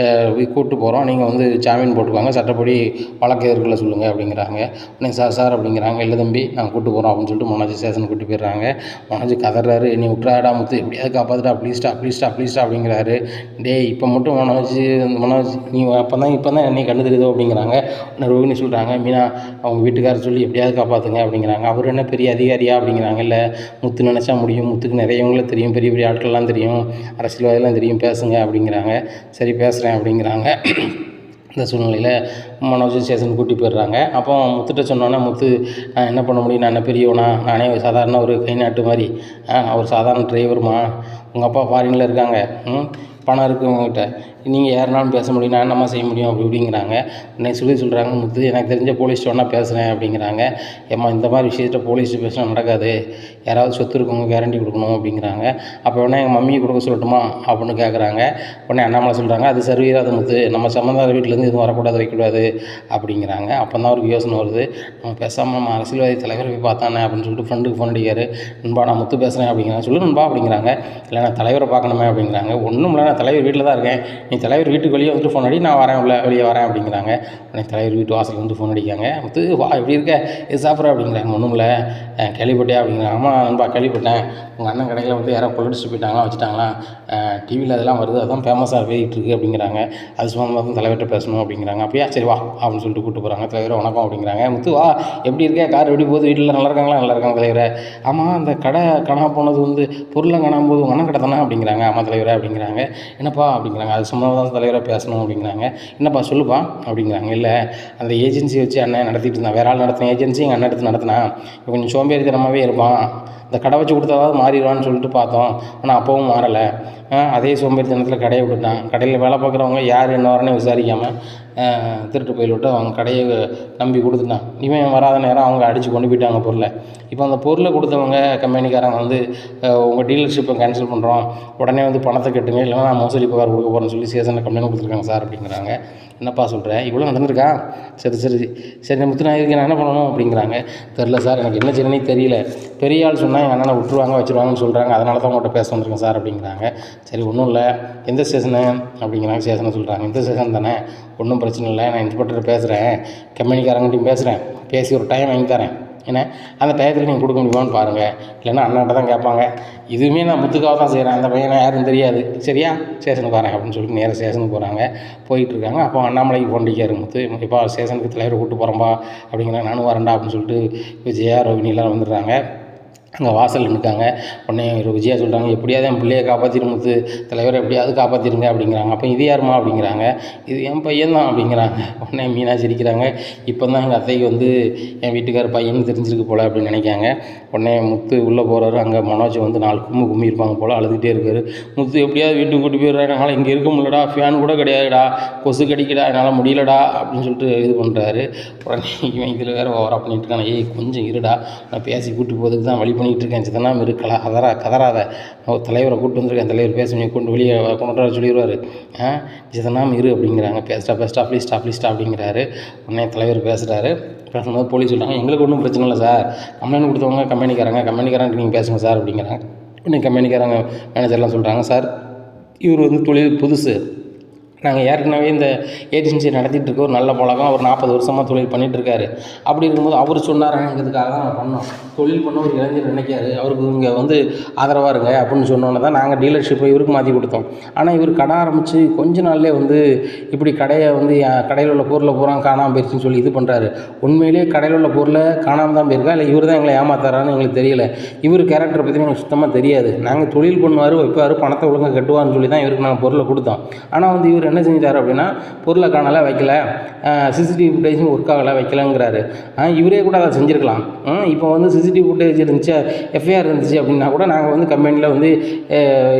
கூப்பிட்டு போகிறோம், நீங்கள் வந்து ஜாமீன் போட்டுக்கோங்க, சட்டப்படி வழக்கு எதிர்கொள்ள சொல்லுங்கள் அப்படிங்கிறாங்க. உடனே சார் அப்படிங்கிறாங்க. இல்லை தம்பி நாங்கள் கூப்பிட்டு போகிறோம் அப்படின்னு சொல்லிட்டு மனோஜ் ஸ்டேஷனுக்கு கூப்பிட்டு போயிடுறாங்க. மனோஜ் கதறாரு, நீ விட்றாடா முத்து, எப்படியாவது காப்பாற்றுடா, ப்ளீஸ்டா அப்படிங்கிறாரு. டேய் இப்போ மட்டும் மனோஜ் நீ இப்போ தான் என்னை கண்டு தெரியுதோ அப்படிங்கிறாங்க. உடனே ரோகிணி சொல்கிறாங்க, மீனா அவங்க வீட்டுக்காரர் சொல்லி எப்படியாவது காப்பாற்றுங்க அப்படிங்கிறாங்க. அவர் என்ன பெரிய அதிகாரியா அப்படிங்கிறாங்க. இல்லை முத்து நினச்சா முடியும், முத்துக்கு நிறையவங்கள தெரியும், பெரிய பெரிய ஆட்கள்லாம் தெரியும், அரசியல்வாதிலாம் தெரியும், பேசுங்க அப்படிங்கிறாங்க. சரி பேசுகிறேன் அப்படிங்கிறாங்க. இந்த சூழ்நிலையில் மனோஜ் ஸ்டேஷனுக்கு கூட்டி போயிடுறாங்க. அப்போ முத்துட்ட சொன்னோன்னே முத்து நான் என்ன பண்ண முடியும், நான் என்ன பெரியவனா, நானே சாதாரண ஒரு கை நாட்டு மாதிரி, ஒரு சாதாரண டிரைவருமா, உங்கள் அப்பா ஃபாரினில் இருக்காங்க, பணம் இருக்குது உங்ககிட்ட, நீங்கள் யாருனாலும் பேச முடியும், நான் என்னம்மா செய்ய முடியும் அப்படிங்கிறாங்க. உடனே சொல்கிறாங்க முத்து எனக்கு தெரிஞ்ச போலீஸ் சொன்னால் பேசுகிறேன் அப்படிங்கிறாங்க. ஏம்மா இந்த மாதிரி விஷயத்தில் போலீஸ் பேசினா நடக்காது, யாராவது சொத்து இருக்கவங்க கேரண்டி கொடுக்கணும் அப்படிங்கிறாங்க. அப்போ உடனே எங்கள் மம்மியை கொடுக்க சொல்லட்டுமா அப்படின்னு கேட்குறாங்க. உடனே அண்ணாமலை சொல்கிறாங்க அது சரிவராது முத்து, நம்ம சம்மந்தாத வீட்டிலேருந்து எதுவும் வரக்கூடாது வைக்கக்கூடாது அப்படிங்கிறாங்க. அப்போ தான் அவருக்கு யோசனை வருது, நம்ம பேசாமல் நம்ம அரசியல்வாதி தலைவரை போய் பார்த்தானே அப்படின்னு சொல்லிட்டு ஃப்ரெண்டுக்கு ஃபோன் அடிக்காரு. நண்பா நான் முத்து பேசுகிறேன் அப்படிங்கிறாங்க. சொல்லு நண்பா அப்படிங்கிறாங்க. இல்லை நான் தலைவரை பார்க்கணுமே அப்படிங்கிறாங்க. ஒன்றும் இல்லை, நான் தலைவர் வீட்டில் தான் இருக்கேன், நீ தலைவர் வீட்டுக்கு வெளியே வந்துட்டு ஃபோன் அடி, நான் வரேன் வெளியே வரேன் அப்படிங்கிறாங்க. உடனே தலைவர் வீட்டு வாசலுக்கு வந்து ஃபோன் அடிக்காங்க. முத்து வா எப்படி இருக்க, இது சாப்பிட்ற அப்படிங்கிறாங்க. ஒன்றும் இல்லை கேள்விப்பட்டியா அப்படிங்கிறாங்க. ஆமாம் நண்பா கேள்விப்பட்டேன், உங்கள் அண்ணன் கடையில் வந்து யாரோ கொள்ளடிச்சு போயிட்டாங்களா வச்சுட்டாங்களா, டிவியில் அதெல்லாம் வருது, அதான் ஃபேமஸாக போயிட்டு இருக்குது அப்படிங்கிறாங்க. அது சம்மந்தமாக தான் தலைவர்கிட்ட பேசணும் அப்படிங்கிறாங்க. அப்படியா சரி வா அப்படின்னு சொல்லிட்டு கூப்பிட்டு போகிறாங்க. தலைவரை வணக்கம் அப்படிங்கிறாங்க. முத்து வா எப்படி இருக்கே, கார் எப்படி போகுது, வீட்டில் நல்லா இருக்காங்களா, நல்லா இருக்காங்க தலைவரை. ஆமாம் அந்த கடை காணாமல் போனது வந்து பொருளை காணாமல் போது உங்கள் அண்ணன் கடை தானே அப்படிங்கிறாங்க. ஆமாம் தலைவரை அப்படிங்கிறாங்க. என்னப்பா அப்படிங்கிறாங்க. அது சம்மந்தமாக தான் தலைவராக பேசணும் அப்படிங்கிறாங்க. என்னப்பா சொல்லுப்பா அப்படிங்கிறாங்க. இல்லை அந்த ஏஜென்சி வச்சு அண்ணன் நடத்திட்டு இருந்தான், வேற ஆள் நடத்தின ஏஜென்சி எங்கள் அண்ணன் எடுத்து நடத்தினா, இப்போ கொஞ்சம் சோம்பேறித்தனமாகவே இருப்பான், இந்த கடை வச்சு கொடுத்தாவது மாறிடுவான்னு சொல்லிட்டு பார்த்தோம், ஆனால் அப்போவும் மாறலை, அதே சோம்பேறித்தனத்தில் கடையை விட்டுட்டான். கடையில் வேலை பார்க்குறவங்க யார் என்ன வரேன்னு விசாரிக்காமல் திருட்டு போயிட்டு அவங்க கடையை நம்பி கொடுத்துட்டான். இவன் வராத நேரம் அவங்க அடித்து கொண்டு போயிட்டாங்க பொருளை. இப்போ அந்த பொருளை கொடுத்தவங்க கம்பெனிக்காரங்க வந்து உங்கள் டீலர்ஷிப்பை கேன்சல் பண்ணுறோம், உடனே வந்து பணத்தை கட்டுங்க, இல்லைனா நான் மோசடி புகார் கொடுக்க போகிறேன்னு சொல்லி ஸ்டேஷனில் கம்ப்ளைண்ட் கொடுத்துருக்காங்க சார் அப்படிங்கிறாங்க. என்னப்பா சொல்கிறேன், இவ்வளோ நடந்திருக்கா, சரி முத்து நான் இதுக்கு நான் என்ன பண்ணணும் அப்படிங்கிறாங்க. தெரில சார், எனக்கு என்ன செய்யணும்னே தெரியல, பெரிய ஆள் சொன்னால் எங்கள் அண்ணனை விட்டுருவாங்க வச்சுருவாங்கன்னு சொல்கிறாங்க, அதனால தான் உங்கள்கிட்ட பேச வந்திருக்கேன் சார் அப்படிங்கிறாங்க. சரி ஒன்றும் இல்லை, எந்த ஸ்டேஷனு அப்படிங்கிறாங்க. ஸ்டேஷனை சொல்கிறாங்க. இந்த ஸ்டேஷன் தானே, ஒன்றும் பிரச்சனை இல்லை, நான் இன்ஸ்பெக்டர் பேசுகிறேன், கம்பெனிக்காரங்கிட்டையும் பேசுகிறேன், பேசி ஒரு டைம் வாங்கி தரேன், ஏன்னா அந்த டயத்தில் நீங்கள் கொடுக்க முடியுமான்னு பாருங்கள், இல்லைன்னா அண்ணன்ட்ட தான் கேட்பாங்க. இதுவுமே நான் முத்துக்காக தான் செய்கிறேன், அந்த பையனை யாரும் தெரியாது, சரியா ஸ்டேஷனுக்கு வரேன் அப்படின்னு சொல்லிட்டு நேராக ஸ்டேஷனுக்கு போகிறாங்க. போயிட்டுருக்காங்க. அப்போ அண்ணாமலைக்கு ஃபோன் அடிக்காரு முத்து, இப்போ ஸ்டேஷனுக்கு தலைவரை கூப்பிட்டு போகிறோம்பா அப்படிங்கிறாங்க. நானும் வரேன்டா அப்படின்னு சொல்லிட்டு விஜயா ரோகிணிலாம் வந்துடுறாங்க. அங்கே வாசல் நிற்காங்க. உடனே விஜயா சொல்கிறாங்க, எப்படியாவது என் பிள்ளையை காப்பாற்றிடும் முத்து, தலைவரை எப்படியாவது காப்பாற்றிடுங்க அப்படிங்கிறாங்க. அப்போ இது யாருமா அப்படிங்கிறாங்க. இது என் பையன் தான் அப்படிங்கிறாங்க. உடனே மீனா சிரிக்கிறாங்க. இப்போ தான் எங்கள் அத்தைக்கு வந்து என் வீட்டுக்கார பையன் தெரிஞ்சிருக்கு போல் அப்படின்னு நினைக்காங்க. உடனே முத்து உள்ளே போகிறாரு. அங்கே மனோஜ் வந்து 4 கும்மி இருப்பாங்க போல், அழுதுகிட்டே இருக்காரு. முத்து எப்படியாவது வீட்டுக்கு கூட்டி போயிடுறாரு, என்னால் இங்கே இருக்க முடியலடா, ஃபேன் கூட கிடையாதுடா, கொசு கடிக்கடா, என்னால் முடியலடா அப்படின்னு சொல்லிட்டு இது பண்ணுறாரு. உடனே இவன் இதில் வேறு ஓவராக பண்ணிட்டு இருக்காங்க. ஏய் கொஞ்சம் இருடா, நான் பேசி கூட்டி போகிறதுக்கு தான் வழி பண்ணிகிட்டு இருக்கேன், சித்தனாம இருக்கலா கதறாத, தலைவரை கூப்பிட்டு வந்திருக்கேன், தலைவர் பேச கொண்டு வெளியே கொண்டு வர சொல்லிடுவார், சித்தனாம இரு அப்படிங்கிறாங்க. பேஸ்டா ப்ளீஸ்டா அப்படிங்கிறாரு. உடனே தலைவர் பேசுகிறாரு. பேசும்போது போலீஸ் சொல்கிறாங்க, எங்களுக்கு ஒன்றும் பிரச்சனை இல்லை சார், கம்ப்ளைண்ட் கொடுத்தவங்க கம்பெனிக்காரங்க நீங்கள் பேசுங்க சார் அப்படிங்கிறாங்க. உடனே கம்பெனிக்காரங்க மேனேஜர்லாம் சொல்கிறாங்க, சார் இவர் வந்து தொழில் புதுசு, நாங்கள் ஏற்கனவே இந்த ஏஜென்சி நடத்திட்டு இருக்க ஒரு நல்ல பழக்கம், ஒரு 40 வருஷமாக தொழில் பண்ணிகிட்ருக்காரு. அப்படி இருக்கும்போது அவர் சொன்னாருங்கிறதுக்காக தான் நான் பண்ணோம். தொழில் பண்ண ஒரு இளைஞர் நினைக்காரு, அவருக்கு இங்கே வந்து ஆதரவாக இருங்க அப்படின்னு சொன்னோன்னே தான் நாங்கள் டீலர்ஷிப்பை இவருக்கு மாற்றி கொடுத்தோம். ஆனால் இவர் கடை ஆரம்பித்து கொஞ்ச நாள்லேயே வந்து இப்படி கடையை வந்து கடையில் உள்ள பொருளை பூரா காணாமல் போயிடுச்சுன்னு சொல்லி இது பண்ணுறாரு. உண்மையிலேயே கடையில் உள்ள பொருளை காணாமல் தான் போயிருக்கா, இல்லை இவர் தான் எங்களை ஏமாத்துறாருன்னு எங்களுக்கு தெரியல. இவர் கேரக்டரை பற்றி எங்களுக்கு சுத்தமாக தெரியாது. நாங்கள் தொழில் பண்ணுவார், வைப்பார், பணத்தை ஒழுங்காக கட்டுவார்னு சொல்லி தான் இவருக்கு நாங்கள் பொருளை கொடுத்தோம். ஆனால் வந்து இவர் அதுக்குள்ளே என்ன செஞ்சார் அப்படின்னா பொருளை காணலை, வைக்கல, சிசிடிவி ஃபுட்டேஜும் ஒர்க் ஆகலை, வைக்கலங்கிறாரு. இவரே கூட அதை செஞ்சுருக்கலாம். இப்போ வந்து சிசிடிவி ஃபுட்டேஜ் இருந்துச்சு, எஃப்ஐஆர் இருந்துச்சு அப்படின்னா கூட நாங்கள் வந்து கம்பெனியில் வந்து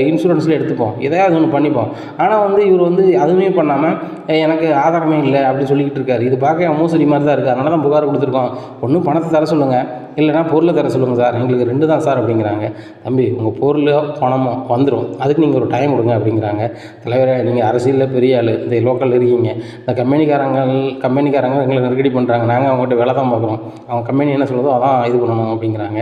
இன்சூரன்ஸில் எடுத்துப்போம், எதையாவது ஒன்று பண்ணிப்போம். ஆனால் வந்து இவர் வந்து அதுவுமே பண்ணாமல் எனக்கு ஆதாரமே இல்லை அப்படின்னு சொல்லிக்கிட்டு இருக்காரு. இது பார்க்க மோசடி மாதிரி தான் இருக்குது. அதனால தான் புகார் கொடுத்துருக்கோம். ஒன்றும் பணத்தை தர சொல்லுங்கள், இல்லைனா பொருளை தர சொல்லுங்கள் சார், எங்களுக்கு 2 தான் சார் அப்படிங்கிறாங்க. தம்பி, உங்கள் பொருளோ பணமோ வந்துடும், அதுக்கு நீங்கள் ஒரு டைம் கொடுங்க அப்படிங்கிறாங்க. தலைவரே, நீங்கள் அரசியலில் பெரிய ஆள், இந்த லோக்கலில் இருக்கீங்க, இந்த கம்பெனிக்காரங்க எங்களை நெருக்கடி பண்ணுறாங்க, நாங்கள் அவங்ககிட்ட வேலை தான் பார்க்குறோம், அவங்க கம்பெனி என்ன சொல்லுதோ அதான் இது பண்ணணும் அப்படிங்கிறாங்க.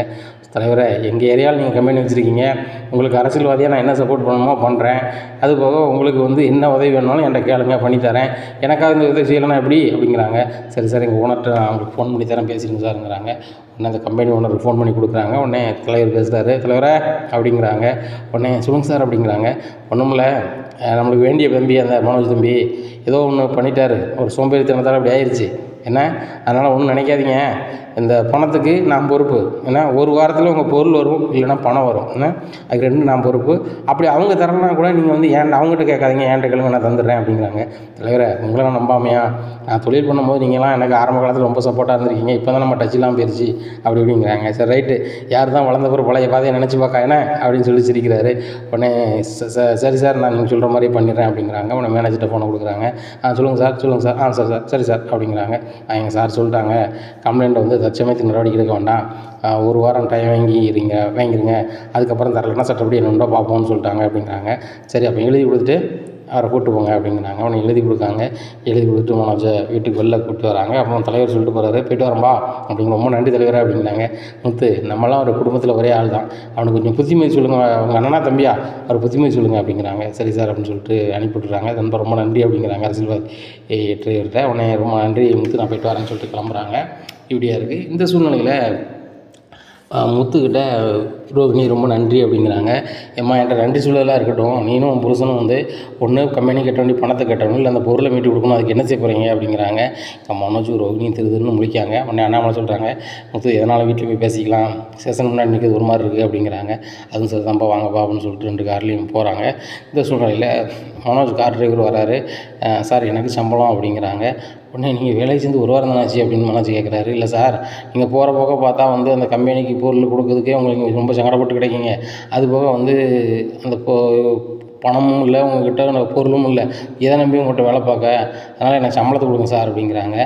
தலைவரே, எங்கள் ஏரியாவில் நீங்கள் கம்பெனி வச்சுருக்கீங்க, உங்களுக்கு அரசியல்வாதியாக நான் என்ன சப்போர்ட் பண்ணணுமோ பண்ணுறேன், அது போக உங்களுக்கு வந்து என்ன உதவி வேணுனாலும் என்கிட்ட கேளுங்க, பண்ணித்தரேன், எனக்காக இந்த உதவி செய்யலைன்னா எப்படி அப்படிங்கிறாங்க. சரி சார், எங்கள் ஓனர்கிட்ட நான் அவங்களுக்கு ஃபோன் பண்ணி தரேன், பேசிடுங்க சார்ங்கிறாங்க. உடனே அந்த கம்பெனி ஓனருக்கு ஃபோன் பண்ணி கொடுக்குறாங்க. உடனே தலைவர் பேசுகிறாரு. தலைவரே அப்படிங்கிறாங்க. உடனே சொல்லுங்கள் சார் அப்படிங்கிறாங்க. ஒன்றுமில்ல, நம்மளுக்கு வேண்டிய தம்பி அந்த மனோஜ் தம்பி ஏதோ ஒன்று பண்ணிட்டார், ஒரு சோம்பேறித்தனத்தால் அப்படி ஆயிடுச்சு என்ன, அதனால் ஒன்றும் நினைக்காதீங்க, இந்த பணத்துக்கு நான் பொறுப்பு. ஏன்னா ஒரு வாரத்தில் உங்கள் பொருள் வரும், இல்லைனா பணம் வரும், என்ன அதுக்கு 2 நான் பொறுப்பு. அப்படி அவங்க தரலனா கூட நீங்கள் வந்து அவங்ககிட்ட கேட்காதீங்க, என்கிட்ட கேளுங்க, நான் தந்துடுறேன் அப்படிங்கிறாங்க. தலைவரை, உங்களை நான் நம்பாமையா, நான் தொழில் பண்ணும்போது நீங்களாம் எனக்கு ஆரம்ப காலத்தில் ரொம்ப சப்போர்ட்டாக இருந்திருக்கீங்க, இப்போ தான் நம்ம டச்செலாம் போயிடுச்சு அப்படி இப்படிங்கிறாங்க. சரி ரைட்டு, யார் தான் வளர்ந்த பிறகு பழைய பாதையை நினச்சி பார்க்க என்ன அப்படின்னு சொல்லி சிரிக்கிறாரு. உடனே சரி சார், நான் நீங்கள் சொல்கிற மாதிரியே பண்ணிடுறேன் அப்படிங்கிறாங்க. உடனே மேனேஜர்கிட்ட ஃபோனை கொடுக்குறாங்க. சொல்லுங்கள் சார், சார் சரி சார் அப்படிங்கிறாங்க. எங்கள் சார் சொல்லிட்டாங்க, கம்ப்ளைண்ட்டை வந்து தற்சமயத்துக்கு நடவடிக்கை எடுக்க வேண்டாம், 1 வாரம் டைம் வாங்கிடுங்க, அதுக்கப்புறம் தரலைன்னா சட்டப்படி என்னென்னோ பார்ப்போம்னு சொல்லிட்டாங்க அப்படிங்கிறாங்க. சரி, அப்போ எழுதி கொடுத்துட்டு அவரை கூப்பிட்டு போங்க அப்படிங்கிறாங்க. அவனை எழுதி கொடுக்காங்க. எழுதி கொடுத்துட்டு மனோஜை வீட்டுக்கு வெளில கூப்பிட்டு வராங்க. அப்புறம் தலைவர் சொல்லிட்டு போகிறாரு, போய்ட்டு வரம்பா அப்படிங்கிற. ரொம்ப நன்றி தலைவரே அப்படிங்கிறாங்க. முத்து, நம்மளாம் ஒரு குடும்பத்தில் ஒரே ஆள் தான், அவனுக்கு கொஞ்சம் புத்திமதி சொல்லுங்கள், உங்கள் அண்ணனா தம்பியா, அவர் புத்திமதி சொல்லுங்கள் அப்படிங்கிறாங்க. சரி சார் அப்படின்னு சொல்லிட்டு அனுப்பிவிட்டுறாங்க. ரொம்ப ரொம்ப நன்றி அப்படிங்கிறாங்க அரசியல்வாதி டிரைவர்கிட்ட. உடனே ரொம்ப நன்றி முத்து, நான் போய்ட்டு வரேன்னு சொல்லிட்டு கிளம்புறாங்க. இப்படியா இருக்குது. இந்த சூழ்நிலையில் முத்துக்கிட்ட ரோகிணி ரொம்ப நன்றி அப்படிங்கிறாங்க. ஏம்மா, என்கிட்ட நன்றி சொல்லலாம் இருக்கட்டும், நீனும் உன் புருஷனும் வந்து ஒன்று கம்பெனி கட்ட வேண்டிய பணத்தை கட்டணும், இல்லை அந்த பொருளை மீட்டு கொடுக்கணும், அதுக்கு என்ன செய்ய போகிறீங்க அப்படிங்கிறாங்க. மனோஜ் ரோகிணி திருதுன்னு முழிக்காங்க. உடனே அண்ணாமலை சொல்கிறாங்க, முத்து எதனால் வீட்டில் போய் பேசிக்கலாம், ஸ்டேஷன் முன்னாடி நிற்கிறது ஒரு மாதிரி இருக்குது அப்படிங்கிறாங்க. அதுவும் சரி தான்ப்பா, வாங்கப்பா அப்படின்னு சொல்லிட்டு 2 கார்லேயும் போகிறாங்க. இந்த சூழ்நிலையில் மனோஜ் கார் டிரைவர் வராரு. சார், எனக்கு சம்பளம் அப்படிங்கிறாங்க. உடனே நீங்கள் வேலைக்கு சேர்ந்து 1 வாரம் தானே ஆச்சு அப்படின்னு மனோஜ் கேட்குறாரு. இல்லை சார், நீங்கள் போகிற போக பார்த்தா வந்து அந்த கம்பெனிக்கு பொருள் கொடுக்கறதுக்கே உங்களுக்கு ரொம்ப சங்கடப்பட்டு கிடைக்கிங்க, அது போக வந்து அந்த பணமும் இல்லை, உங்கள்கிட்ட பொருளும் இல்லை, எதை நம்பி உங்கள்கிட்ட வேலை பார்க்க, அதனால் எனக்கு சம்பளத்தை கொடுங்க சார் அப்படிங்கிறாங்க.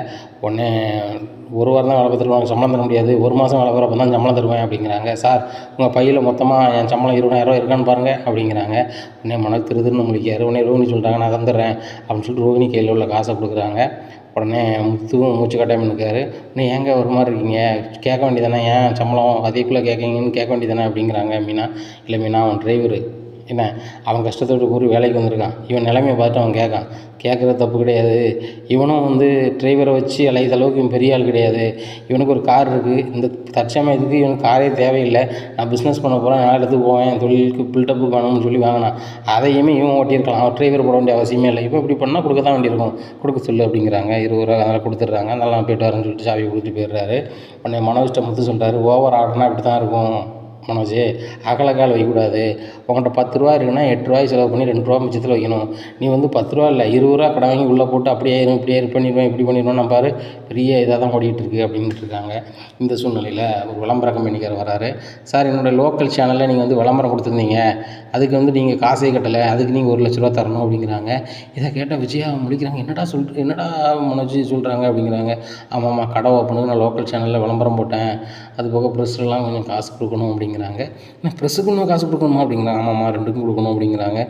உடனே 1 வாரம் தான் வேலை பார்த்துட்டு உனக்கு சம்பளம் தர முடியாது, 1 மாதம் வேலை பார்க்குறப்ப தான் சம்பளம் தருவேன் அப்படிங்கிறாங்க. சார், உங்கள் பையில் மொத்தமாக என் சம்பளம் 20,000 இருக்கான்னு பாருங்கள் அப்படிங்கிறாங்க. உடனே மனோஜ் திருதுன்னு முழிக்காரு. உடனே ரோகிணி சொல்லிட்டாங்க, நான் தந்துடுறேன் அப்படின்னு சொல்லிட்டு ரோகிணி கையில் உள்ள காசை கொடுக்குறாங்க. உடனே முத்துவும் மூச்சு கட்டாமல் இருக்காரு. இன்னும் ஏங்க ஒரு மாதிரி இருக்கீங்க, கேட்க வேண்டியதானே, ஏன் சம்பளம் அதேக்குள்ளே கேட்குறீங்கன்னு கேட்க வேண்டியதானே அப்படிங்கிறாங்க மீனா. இல்லை மீனா, அவன் டிரைவரு என்ன, அவன் கஷ்டத்தோடு கூறி வேலைக்கு வந்திருக்கான், இவன் நிலைமையை பார்த்து அவன் கேட்குறது தப்பு கிடையாது. இவனும் வந்து டிரைவரை வச்சு அலையிற அளவுக்கு இவன் பெரிய ஆள் கிடையாது. இவனுக்கு ஒரு கார் இருக்குது, இந்த தற்சமயத்துக்கு இவனுக்கு காரே தேவையில்லை, நான் பிஸ்னஸ் பண்ண போகிறேன், நான் இடத்துக்கு போவேன், தொழிலுக்கு பில்டப்பு வேணும்னு சொல்லி வாங்கினான், அதையுமே இவன் ஓட்டியிருக்கலாம், அவன் டிரைவர் போட வேண்டிய அவசியமே இல்லை. இப்போ இப்படி பண்ணால் கொடுக்க தான் வேண்டியிருக்கும், கொடுக்க சொல்லு அப்படிங்கிறாங்க. 20 ரூபா அதனால் கொடுத்துட்றாங்க. அதனால் நான் போய்ட்டு வரேன்னு சொல்லிட்டு சாவி கொடுத்துட்டு போயிடுறாரு. உடனே மனோஜ்கிட்ட முத்து சொல்கிறாரு, ஓவர் ஆர்டர்னா இப்படி தான் இருக்கும் மனோஜ், அகலக்கால் வைக்கக்கூடாது, உங்கள்கிட்ட 10 ரூபா இருக்குன்னா 8 ரூபாய் செலவு பண்ணி 2 ரூபா மிச்சத்தில் வைக்கணும். நீ வந்து 10 ரூபா இல்லை 20 ரூபா கடை வாங்கி உள்ளே போட்டு அப்படியே இப்படியே பண்ணிடுவேன் இப்படி பண்ணிடுவேன், நான் பாரு பெரிய இதாக தான் ஓடிட்டு இருக்குது அப்படின்ட்டு இருக்காங்க. இந்த சூழ்நிலையில் ஒரு விளம்பர கம்பெனிக்கார் வராரு. சார், என்னோடய லோக்கல் சேனலில் நீங்கள் வந்து விளம்பரம் கொடுத்துருந்தீங்க, அதுக்கு வந்து நீங்கள் காசே கட்டலை, அதுக்கு நீங்கள் 1 லட்ச ரூபா தரணும் அப்படிங்கிறாங்க. இதை கேட்டால் விஜயா முடிக்கிறாங்க. என்னடா மனோஜ் சொல்கிறாங்க அப்படிங்கிறாங்க. ஆமாம்மா, கடை ஓப்பனுக்கு நான் லோக்கல் சேனலில் விளம்பரம் போட்டேன், அது போக ப்ரெஸ்லாம் கொஞ்சம் காசு கொடுக்கணும் அப்படிங்கிறாங்க. நான் ப்ரெஸ்ஸுக்கு இன்னும் காசு கொடுக்கணுமா அப்படிங்கிறாங்க. ஆமாம்மா, 2க்கும் கொடுக்கணும் அப்படிங்கிறாங்க.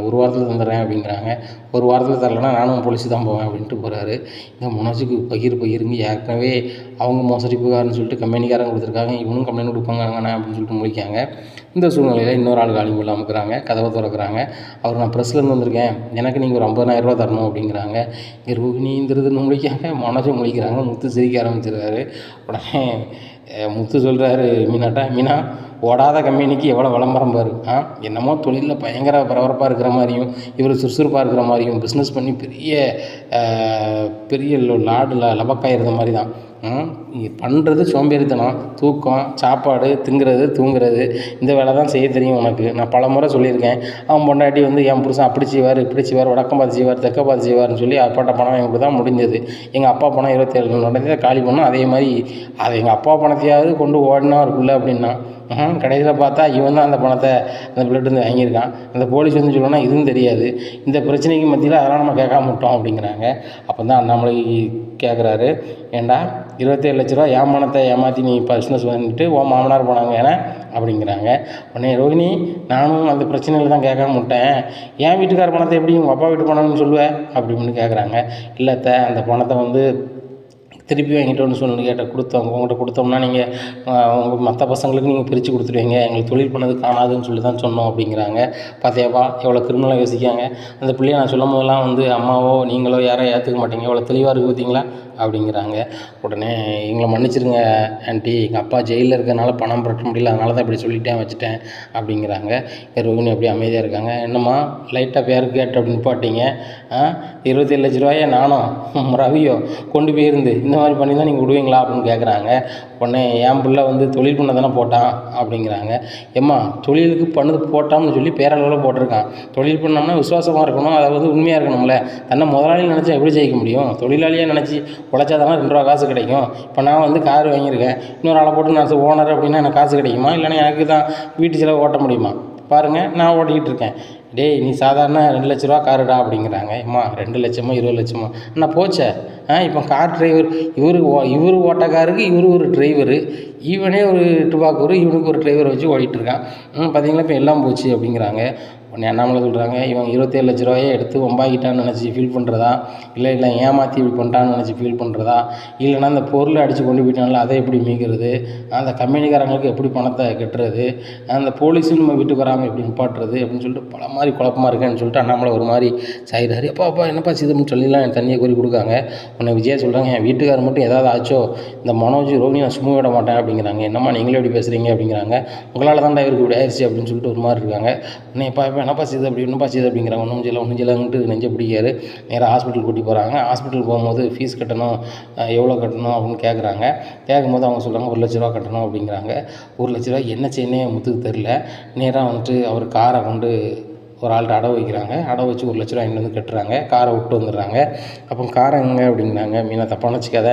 1 வாரத்தில் தந்துடுறேன் அப்படிங்கிறாங்க. 1 வாரத்தில் தரலைன்னா நானும் போலீஸு தான் போவேன் அப்படின்ட்டு போகிறாரு. இந்த மனோஜுக்கு பகிருங்க, ஏற்கனவே அவங்க மோசடி புகார்னு சொல்லிட்டு கம்பெனிக்காரங்க கொடுத்துருக்காங்க, இவனும் கம்ப்ளைண்ட் கொடுப்பாங்கண்ணே அப்படின்னு சொல்லிட்டு முடிக்காங்க. இந்த சூழ்நிலையில் இன்னொரு ஆள் காலிங் பில் அமுக்குறாங்க. கதவை திறக்கிறாங்க. அவர், நான் ப்ரெஸ்லேருந்து வந்திருக்கேன், எனக்கு நீங்கள் ஒரு 50,000 ரூபா தரணும் அப்படிங்கிறாங்க. இங்கே ரோகிணிங்கிறதுன்னு முடிக்காங்க. மனோஜை முடிக்கிறாங்க. முத்து சிரிக்க ஆரம்பிச்சிருக்காரு. உடனே முத்து சொல்கிறாரு மீனாட்டா, மீனா, ஓடாத கம்பெனிக்கு எவ்வளோ விளம்பரம் பாரு, என்னமோ தொழிலில் பயங்கர பரபரப்பாக இருக்கிற மாதிரியும் இவர் சுறுசுறுப்பாக இருக்கிற மாதிரியும் பிஸ்னஸ் பண்ணி பெரிய லாடில் லபக்காயிருந்த மாதிரி தான். பண்ணுறது சோம்பேறித்தனம், தூக்கம், சாப்பாடு, திங்கிறது, தூங்குறது, இந்த வேலை தான் செய்ய தெரியும் உனக்கு. நான் பலமுறை சொல்லியிருக்கேன். அவன் பொண்டாட்டி வந்து என் புருஷன் அப்படி செய்வார், இப்படி செய்வார், வடக்கம் பார்த்து செய்வார், தெற்க பார்த்து செய்வார்னு சொல்லி அப்பாட்ட பணம் வாங்கி கொடுத்தா முடிஞ்சது. எங்கள் அப்பா பணம் 27 உடனே காலி பண்ணோம். அதே மாதிரி அதை எங்கள் அப்பா பணத்தையாவது கொண்டு ஓடினா ஒரு பிள்ளை அப்படின்னா கடைசியில் பார்த்தா இவன் தான் அந்த பணத்தை அந்த பிள்ளைகிட்ட வாங்கியிருக்கான். அந்த போலீஸ் வந்து சொல்லணும்னா இதுவும் தெரியாது. இந்த பிரச்சனைக்கு மத்தியில் அதெல்லாம் நம்ம கேட்காம விட்டோம் அப்படிங்கிறாங்க. அப்போ தான் அண்ணாமலை கேட்குறாரு, ஏண்டா 27 லட்ச ரூபா என் பணத்தை ஏமாற்றி நீ பிஸ்னஸ் வந்துட்டு உன் மாமனார் போனாங்க ஏன்னா அப்படிங்கிறாங்க. உடனே ரோகிணி, நானும் அந்த பிரச்சனையில் தான் கேட்காம விட்டேன். என் வீட்டுக்கார பணத்தை எப்படி உங்கள் அப்பா வீட்டு பணம்னு சொல்லுவேன் அப்படின்னு கேட்குறாங்க. இல்லைத்த, அந்த பணத்தை வந்து திருப்பி வாங்கிட்டோன்னு சொல்லி கொடுத்தோம். உங்கள்கிட்ட கொடுத்தோம்னா நீங்கள் உங்கள் மற்ற பசங்களுக்கு நீங்கள் பிரித்து கொடுத்துருவீங்க, எங்களுக்கு தொழில் பண்ணது காணாதுன்னு சொல்லி தான் சொன்னோம் அப்படிங்கிறாங்க. பார்த்தியாப்பா எவ்வளோ கிரிமினலாக யோசிக்காங்க. அந்த பிள்ளைய நான் சொல்லும் போதெல்லாம் வந்து அம்மாவோ நீங்களோ யாரோ ஏற்றுக்க மாட்டீங்க, எவ்வளோ தெளிவாக இருக்குது பார்த்தீங்களா அப்படிங்கிறாங்க. உடனே எங்களை மன்னிச்சிருங்க ஆண்டி, எங்கள் அப்பா ஜெயிலில் இருக்கிறதுனால பணம் புரட்ட முடியல, அதனால தான் இப்படி சொல்லிட்டேன் வச்சுட்டேன் அப்படிங்கிறாங்க. ரோகிணி அப்படியே அமைதியாக இருக்காங்க. என்னம்மா லைட்டாக பேருக்கு கேட்டு அப்படின்னு நிப்பாட்டிங்க, 27 லட்ச ரூபாயை நானும் ரவியோ கொண்டு போயிருந்து இந்த மாதிரி பண்ணி தான் நீங்கள் விடுவீங்களா அப்படின்னு கேட்குறாங்க. உடனே என் பிள்ளை வந்து தொழில் பண்ண தானே போட்டான் அப்படிங்கிறாங்க. ஏம்மா தொழிலுக்கு பண்ணது போட்டான்னு சொல்லி பேரளவில் போட்டிருக்கான். தொழில் பண்ணோம்னா விசுவாசமாக இருக்கணும், அதை வந்து உண்மையாக இருக்கணும்ல. தன்னை முதலாளி நினச்சா எப்படி ஜெயிக்க முடியும்? தொழிலாளியாக நினச்சி உழைச்சா தானே 2 ரூபா காசு கிடைக்கும். இப்போ நான் வந்து கார் வாங்கியிருக்கேன், இன்னொரு ஆளை போட்டு நான் ஓனர் அப்படின்னா எனக்கு காசு கிடைக்குமா? இல்லைன்னா எனக்கு தான் வீட்டு செலவு ஓட்ட முடியுமா? பாருங்கள், நான் ஓட்டிக்கிட்டு இருக்கேன். டேய் நீ சாதாரண 2 லட்ச ரூபா காருடா அப்படிங்கிறாங்க. அம்மா 2 லட்சமோ 20 லட்சமோ அண்ணா போச்சே. இப்போ கார் டிரைவர் இவர் ஓட்ட காருக்கு இவர் ஒரு டிரைவரு, இவனே ஒரு டுபாக்கூர், இவனுக்கு ஒரு டிரைவர் வச்சு ஓடிட்டுருக்கான். பார்த்தீங்களா இப்போ எல்லாம் போச்சு அப்படிங்கிறாங்க. உடனே அண்ணாமலை சொல்கிறாங்க, இவன் 27 லட்ச ரூபாயை எடுத்து ஒம்பாக்கிட்டான்னு நினச்சி ஃபீல் பண்ணுறதா, இல்லை ஏமாற்றி இப்படி பண்ணிட்டான்னு நினச்சி ஃபீல் பண்ணுறதா, இல்லைனா அந்த பொருளை அடித்து கொண்டு போயிட்டாங்களா அதை எப்படி மீட்கிறது, அந்த கம்பெனிக்காரங்களுக்கு எப்படி பணத்தை கட்டுறது, அந்த போலீஸும் நம்ம வீட்டுக்கு வராமல் எப்படி நிப்பாட்டுறது அப்படின்னு சொல்லிட்டு பல மாதிரி குழப்பமாக இருக்கேன்னு சொல்லிட்டு அண்ணாமலை ஒரு மாதிரி சாயிறாரு. அப்பா என்னப்பா சிதம்னு சொல்லிலாம் என் தண்ணியை கோரி கொடுக்காங்க. உன்னை விஜயா சொல்கிறாங்க, என் வீட்டுக்காரர் மட்டும் ஏதாவது ஆச்சோ இந்த மனோஜ் ரோகிணி நான் சும்மா விட மாட்டேன் அப்படிங்கிறாங்க. என்னம்மா நீங்களே எப்படி பேசுகிறீங்க அப்படிங்கிறாங்க. உங்களால் தான்டா இவருக்கு இப்படி ஆயிடுச்சு அப்படின்னு சொல்லிட்டு ஒரு மாதிரி இருக்காங்க. உடனே இப்போ என்னப்பா செய்யுது அப்படி என்னப்பா செய்யுது அப்படிங்கிறாங்க. ஒன்றும் செய்யலாங்கன்ட்டு நெஞ்சை பிடிக்காரு. நேராக ஹாஸ்பிட்டல் கூட்டி போகிறாங்க. ஹாஸ்பிட்டல் போகும்போது ஃபீஸ் கட்டணும், எவ்வளோ கட்டணும் அப்படின்னு கேட்குறாங்க. கேட்கும்போது அவங்க சொல்கிறாங்க 1 லட்ச ரூபா கட்டணும் அப்படிங்கிறாங்க. 1 லட்ச ரூபா என்ன செய்யனே முத்துக்கு தெரில. நேராக வந்துட்டு அவர் காரை கொண்டு ஒரு ஆள்கிட்ட அடவு வைக்கிறாங்க. அடவு வச்சு 1 லட்ச ரூபா இங்கே வந்து கட்டுறாங்க. காரை விட்டு வந்துடுறாங்க. அப்போ காரை எங்கே அப்படிங்கிறாங்க. மீனா தப்பாக நினச்சிக்காத,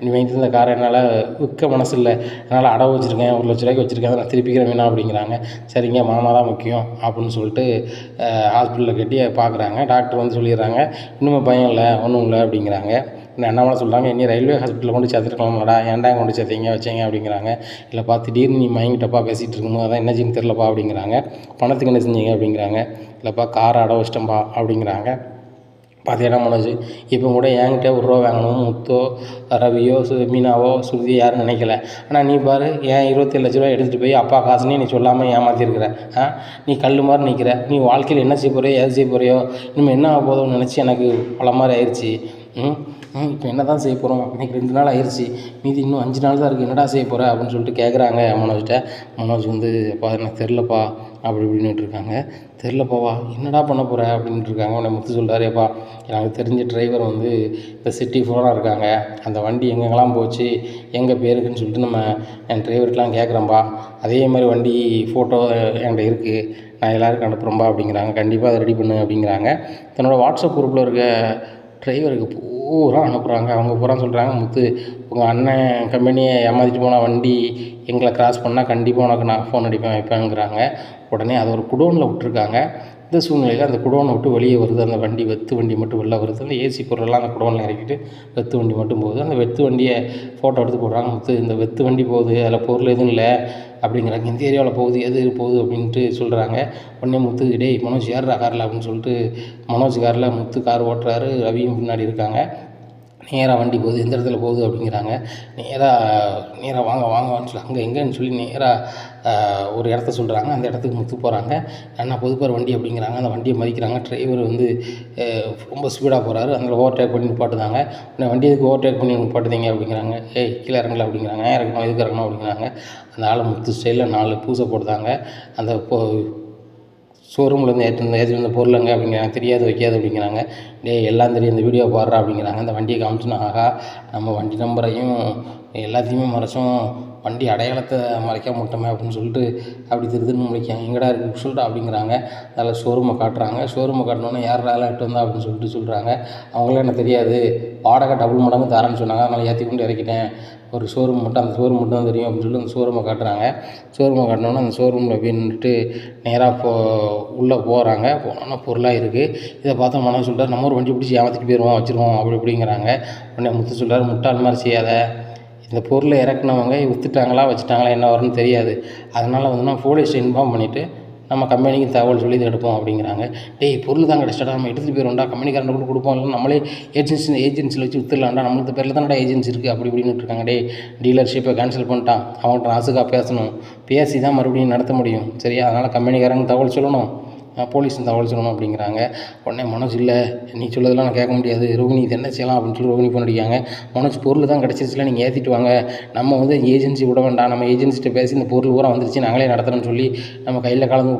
நீ வாங்கிட்டு இருந்த காரை என்னால் விற்க மனசு இல்லை, அதனால் அடவு வச்சுருக்கேன், 1 லட்ச ரூபாய்க்கு வச்சுருக்கேன், நான் திருப்பிக்கிறேன் மீனா அப்படிங்கிறாங்க. சரிங்க மாமா தான் முக்கியம் அப்படின்னு சொல்லிட்டு ஹாஸ்பிட்டலில் கட்டி பார்க்குறாங்க. டாக்டர் வந்து சொல்லிடுறாங்க, இன்னுமே பயம் இல்லை, ஒன்றும் இல்லை அப்படிங்கிறாங்க. அண்ணாமலை சொல்கிறாங்க, இன்னும் ரயில்வே ஹாஸ்பிட்டலில் கொண்டு சேர்த்துருக்கலாம்லடா, ஏன்டா கொண்டு சேர்த்தீங்க வச்சிங்க அப்படிங்கிறாங்க. இல்லைப்பா திடீர்னு நீ மயங்கிட்டப்பா பேசிகிட்டு இருக்கும்போது அதான் என்ன செய்யணும் தெரிலப்பா அப்படிங்கிறாங்க. பணத்துக்கு என்ன செஞ்சீங்க அப்படிங்கிறாங்க. இல்லைப்பா காரை அடவு வச்சிட்டேன்ப்பா அப்படிங்கிறாங்க. பார்த்தீங்கன்னா மனோஜ் இப்போ கூட என்கிட்ட 1 ரூபா வாங்கணும் முத்தோ ரவியோ மீனாவோ சுருதி யாரும் நினைக்கல. ஆனால் நீ பாரு, ஏன் 27 லட்ச ரூபா எடுத்துகிட்டு போய் அப்பா காசுனே நீ சொல்லாமல் ஏமாற்றிருக்கிற. நீ கல் மாதிரி நிற்கிற. நீ வாழ்க்கையில் என்ன செய்ய போறியோ ஏது செய்ய போறியோ இனிமேல் என்ன ஆக போதும்னு நினச்சி எனக்கு பல மாதிரி ஆயிடுச்சு. இப்போ என்ன தான் செய்ய போகிறோம், இன்றைக்கி 2 நாள் ஆயிடுச்சு, மீதி இன்னும் 5 நாள் தான் இருக்குது, என்னடா செய்ய போகிற அப்படின்னு சொல்லிட்டு கேட்குறாங்க மனோஜ்கிட்ட. மனோஜ் வந்து அப்பா எனக்கு தெரிலப்பா அப்படி இப்படின்னுட்டு இருக்காங்க. தெரிலப்பாவா என்னடா பண்ண போகிற அப்படின்ட்டு இருக்காங்க. உடனே முத்து சொல்கிறாரு, ஏப்பா எனக்கு தெரிஞ்ச டிரைவர் வந்து இந்த சிட்டி ஃபுல்லாக இருக்காங்க, அந்த வண்டி எங்கெங்கெல்லாம் போச்சு எங்கே பேருக்குன்னு சொல்லிட்டு நம்ம என் டிரைவர்கிட்டலாம் கேட்குறேன்ப்பா, அதே மாதிரி வண்டி ஃபோட்டோ என்கிட்ட இருக்குது, நான் எல்லாருக்கும் அனுப்புகிறேன்ப்பா அப்படிங்கிறாங்க. கண்டிப்பாக அதை ரெடி பண்ணு அப்படிங்கிறாங்க. தன்னோட வாட்ஸ்அப் குரூப்பில் இருக்க டிரைவருக்கு பூரா அனுப்புகிறாங்க. அவங்க பூரா சொல்கிறாங்க, முத்து உங்கள் அண்ணன் கம்பெனியை ஏமாற்றிட்டு போன வண்டி எங்களை கிராஸ் பண்ணால் கண்டிப்பாக உனக்கு நான் ஃபோன் அடிப்பேன் வைப்பேங்கிறாங்க. உடனே அதை ஒரு குடோனில் விட்டுருக்காங்க. இந்த சூழ்நிலையில் அந்த குடோனை விட்டு வெளியே வருது. அந்த வண்டி வெத்து வண்டி மட்டும் வெளில வருது. அந்த ஏசி பொருளெல்லாம் அந்த குடோனில் இறக்கிட்டு வெத்து வண்டி மட்டும் போகுது. அந்த வெத்து வண்டியை ஃபோட்டோ எடுத்து போடுறாங்க. முத்து இந்த வெத்து வண்டி போகுது, அதில் பொருள் எதுவும் இல்லை அப்படிங்கிறாங்க. இந்த ஏரியாவில் போகுது, எது போகுது அப்படின்ட்டு சொல்கிறாங்க. உடனே முத்து டேய் மனோஜ் ஏறுறா காரில் அப்படின்னு சொல்லிட்டு மனோஜ் காரில் முத்து கார் ஓட்டுறாரு, ரவியும் பின்னாடி இருக்காங்க. நேராக வண்டி போகுது, எந்த இடத்துல போகுது அப்படிங்கிறாங்க. நேராக வாங்கன்னு சொல்லி அங்கே எங்கேன்னு சொல்லி நேராக ஒரு இடத்த சொல்கிறாங்க. அந்த இடத்துக்கு முத்து போகிறாங்க. அண்ணா புதுப்பார் வண்டி அப்படிங்கிறாங்க. அந்த வண்டியை மதிக்கிறாங்க. டிரைவர் வந்து ரொம்ப ஸ்பீடாக போகிறாரு. அதில் ஓவர்டேக் பண்ணி நிப்பாட்டுதாங்க. உடனே வண்டி எதுக்கு ஓவர்டேக் பண்ணி நிப்பாட்டுதீங்க அப்படிங்கிறாங்க. கீழே இறங்கல அப்படிங்கிறாங்க. இறக்கணும் எதுக்கு இறக்கணும் அப்படிங்கிறாங்க. அந்த ஆள் முத்து ஸ்டைலில் 4 பூசை போடுதாங்க. அந்த ஷோரூம்லேருந்து ஏற்றிட்டு வந்த பொருளுங்க அப்படிங்கிறாங்க. தெரியாது வைக்காது அப்படிங்கிறாங்க. டேய் எல்லாம் தெரியும், இந்த வீடியோ பாடுறா அப்படிங்கிறாங்க. இந்த வண்டியை காமிச்சுன்னா, ஆகா நம்ம வண்டி நம்பரையும் எல்லாத்தையுமே மறைச்சோம், வண்டி அடையாளத்தை மறைக்காம விட்டோமே அப்படின்னு சொல்லிட்டு அப்படி திருதுன்னு முடிக்காங்க. எங்கடா இருக்குது சொல்லிட்டு அப்படிங்கிறாங்க. அதில் ஷோரூமை காட்டுறாங்க. ஷோரூமை காட்டினோன்னே யார் அதெல்லாம் எட்டு வந்தா அப்படின்னு சொல்கிறாங்க. அவங்களே எனக்கு தெரியாது, வாடகை டபுள் மடங்கு தரேன்னு சொன்னாங்க, அதனால் ஏற்றி கொண்டு இறக்கிட்டேன், ஒரு ஷோரூம் மட்டும் அந்த ஷோரூம் மட்டும் தான் தெரியும் அப்படின்னு சொல்லி அந்த ஷோரூமை காட்டுறாங்க. ஷோரூமை காட்டினோன்னே அந்த ஷோரூமில் போய் நின்றுட்டு நேராக உள்ளே போகிறாங்க. போனோன்னா பொருளாக இருக்குது. இதை பார்த்தா மனசு சொல்லிட்டார், நம்ம ஒரு வண்டி பிடிச்சி ஏமாற்றிட்டு போயிடுவோம், வச்சுருவோம் அப்படி இப்படிங்கிறாங்க. உடனே முத்து சொல்கிறார், முட்டாள் மாதிரி செய்யாத, இந்த பொருளை இறக்குனவங்க விற்றுட்டாங்களா வச்சுட்டாங்களா என்ன வரும்னு தெரியாது, அதனால் வந்து நான் போலீஸ் இன்ஃபார்ம் பண்ணிவிட்டு நம்ம கம்பெனிக்கு தகவல் சொல்லி இதை எடுப்போம் அப்படிங்கிறாங்க. டேய் பொருள் தான் கிடச்சிட்டா, நம்ம எடுத்துகிட்டு போயிடும்டா, கம்பெனிக்காரன் கூட கொடுப்போம், இல்லை நம்மளே ஏஜென்சியில் வச்சு விற்றுலாம்டா, நம்மளுக்கு பேரில் தானடா ஏஜென்சி இருக்குது அப்படி இப்படின்னு இருக்காங்க. டே டீலர்ஷிப்பை கேன்சல் பண்ணிட்டான், அவங்கள்ட்ட நாசுக்காக பேசணும், பேசி தான் மறுபடியும் நடத்த முடியும் சரியா, அதனால் கம்பெனிக்காரங்க தகவல் சொல்லணும், போலீஸ் தகவல் சொல்லணும் அப்படிங்கிறாங்க. உடனே மனோஜ், இல்லை நீ சொல்லதெல்லாம் நான் கேட்க முடியாது, ரோகிணி இது என்ன செய்யலாம் அப்படின்னு சொல்லி ரோகிணி ஃபோன் அடிக்காங்க. மனோஜ் பொருள் தான் கிடச்சிருச்சுல, நீங்கள் ஏற்றிட்டு வாங்க, நம்ம வந்து ஏஜென்சி விட வேண்டாம், நம்ம ஏஜென்சிட்ட பேசி இந்த பொருள் பூரா வந்துருச்சு நாங்களே நடத்துகிறோன்னு சொல்லி நம்ம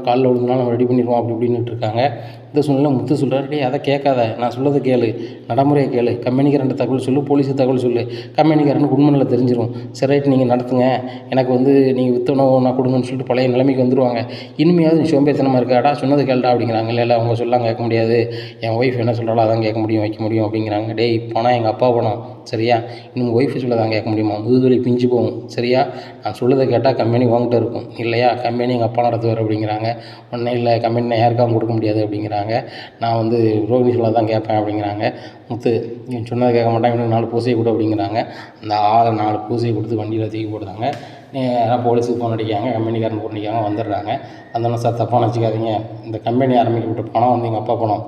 காலில் விழுந்துனா நம்ம ரெடி பண்ணிடுவோம் அப்படி இப்படின்னு இருக்காங்க. இந்த சூழ்நிலை முத்து சொல்கிறாரு, டேய் அதை கேட்காத, நான் சொல்லதை கேளு, நடைமுறையை கேளு, கம்பெனிக்காரன் தகவல் சொல்லு, போலீஸுக்கு தகவல் சொல்லு, கம்பெனிக்காரனுக்கு உண்மையில் தெரிஞ்சிடும், சரி ரைட் நீங்கள் நடத்துங்க, எனக்கு வந்து நீங்கள் விற்றணும் நான் கொடுங்கன்னு சொல்லிட்டு பழைய நிலைமைக்கு வந்துடுவாங்க. இனிமையாவது நீ சோம்பேத்தனமாக இருக்காடா, சொன்னது கேள்டா அப்படிங்கிறாங்க. இல்லை அவங்க சொல்லலாம் கேட்க முடியாது, என் ஒய்ஃப் என்ன சொல்கிறாளோ அதான் கேட்க முடியும் வைக்க முடியும் அப்படிங்கிறாங்க. டேய் பணம் எங்கள் அப்பா பணம் சரியா, இன்னும் ஒய்ஃபு சொல்ல தான் கேட்க முடியுமா, முதுகுலி பிஞ்சு போகும் சரியா, நான் சொல்லதை கேட்டால் கம்பெனி வாங்கிட்டு இருக்கும், இல்லையா கம்பெனி எங்கள் அப்பா நடத்துவார் அப்படிங்கிறாங்க. உடனே இல்லை கம்பெனி நான் யாருக்காகவும் கொடுக்க முடியாது அப்படிங்கிறாங்க, நான் வந்து ரோகிணி சொல்ல தான் கேட்பேன் அப்படிங்கிறாங்க. முத்து இவன் சொன்னதை கேட்க மாட்டான், இவனுக்கு 4 பூசையை கொடு அப்படிங்கிறாங்க. அந்த ஆளை 4 பூசையை கொடுத்து வண்டியில் தூக்கி போடுறாங்க. நேராக போலீஸுக்கு ஃபோன் அடிக்காங்க, கம்பெனிக்காரன் ஃபோன் அடிக்காங்க, வந்துடுறாங்க. வந்தோன்னே சார் தப்பாக நினச்சிக்காதீங்க, இந்த கம்பெனி ஆரம்பிக்கப்பட்ட பணம் வந்து எங்கள் அப்பா பணம்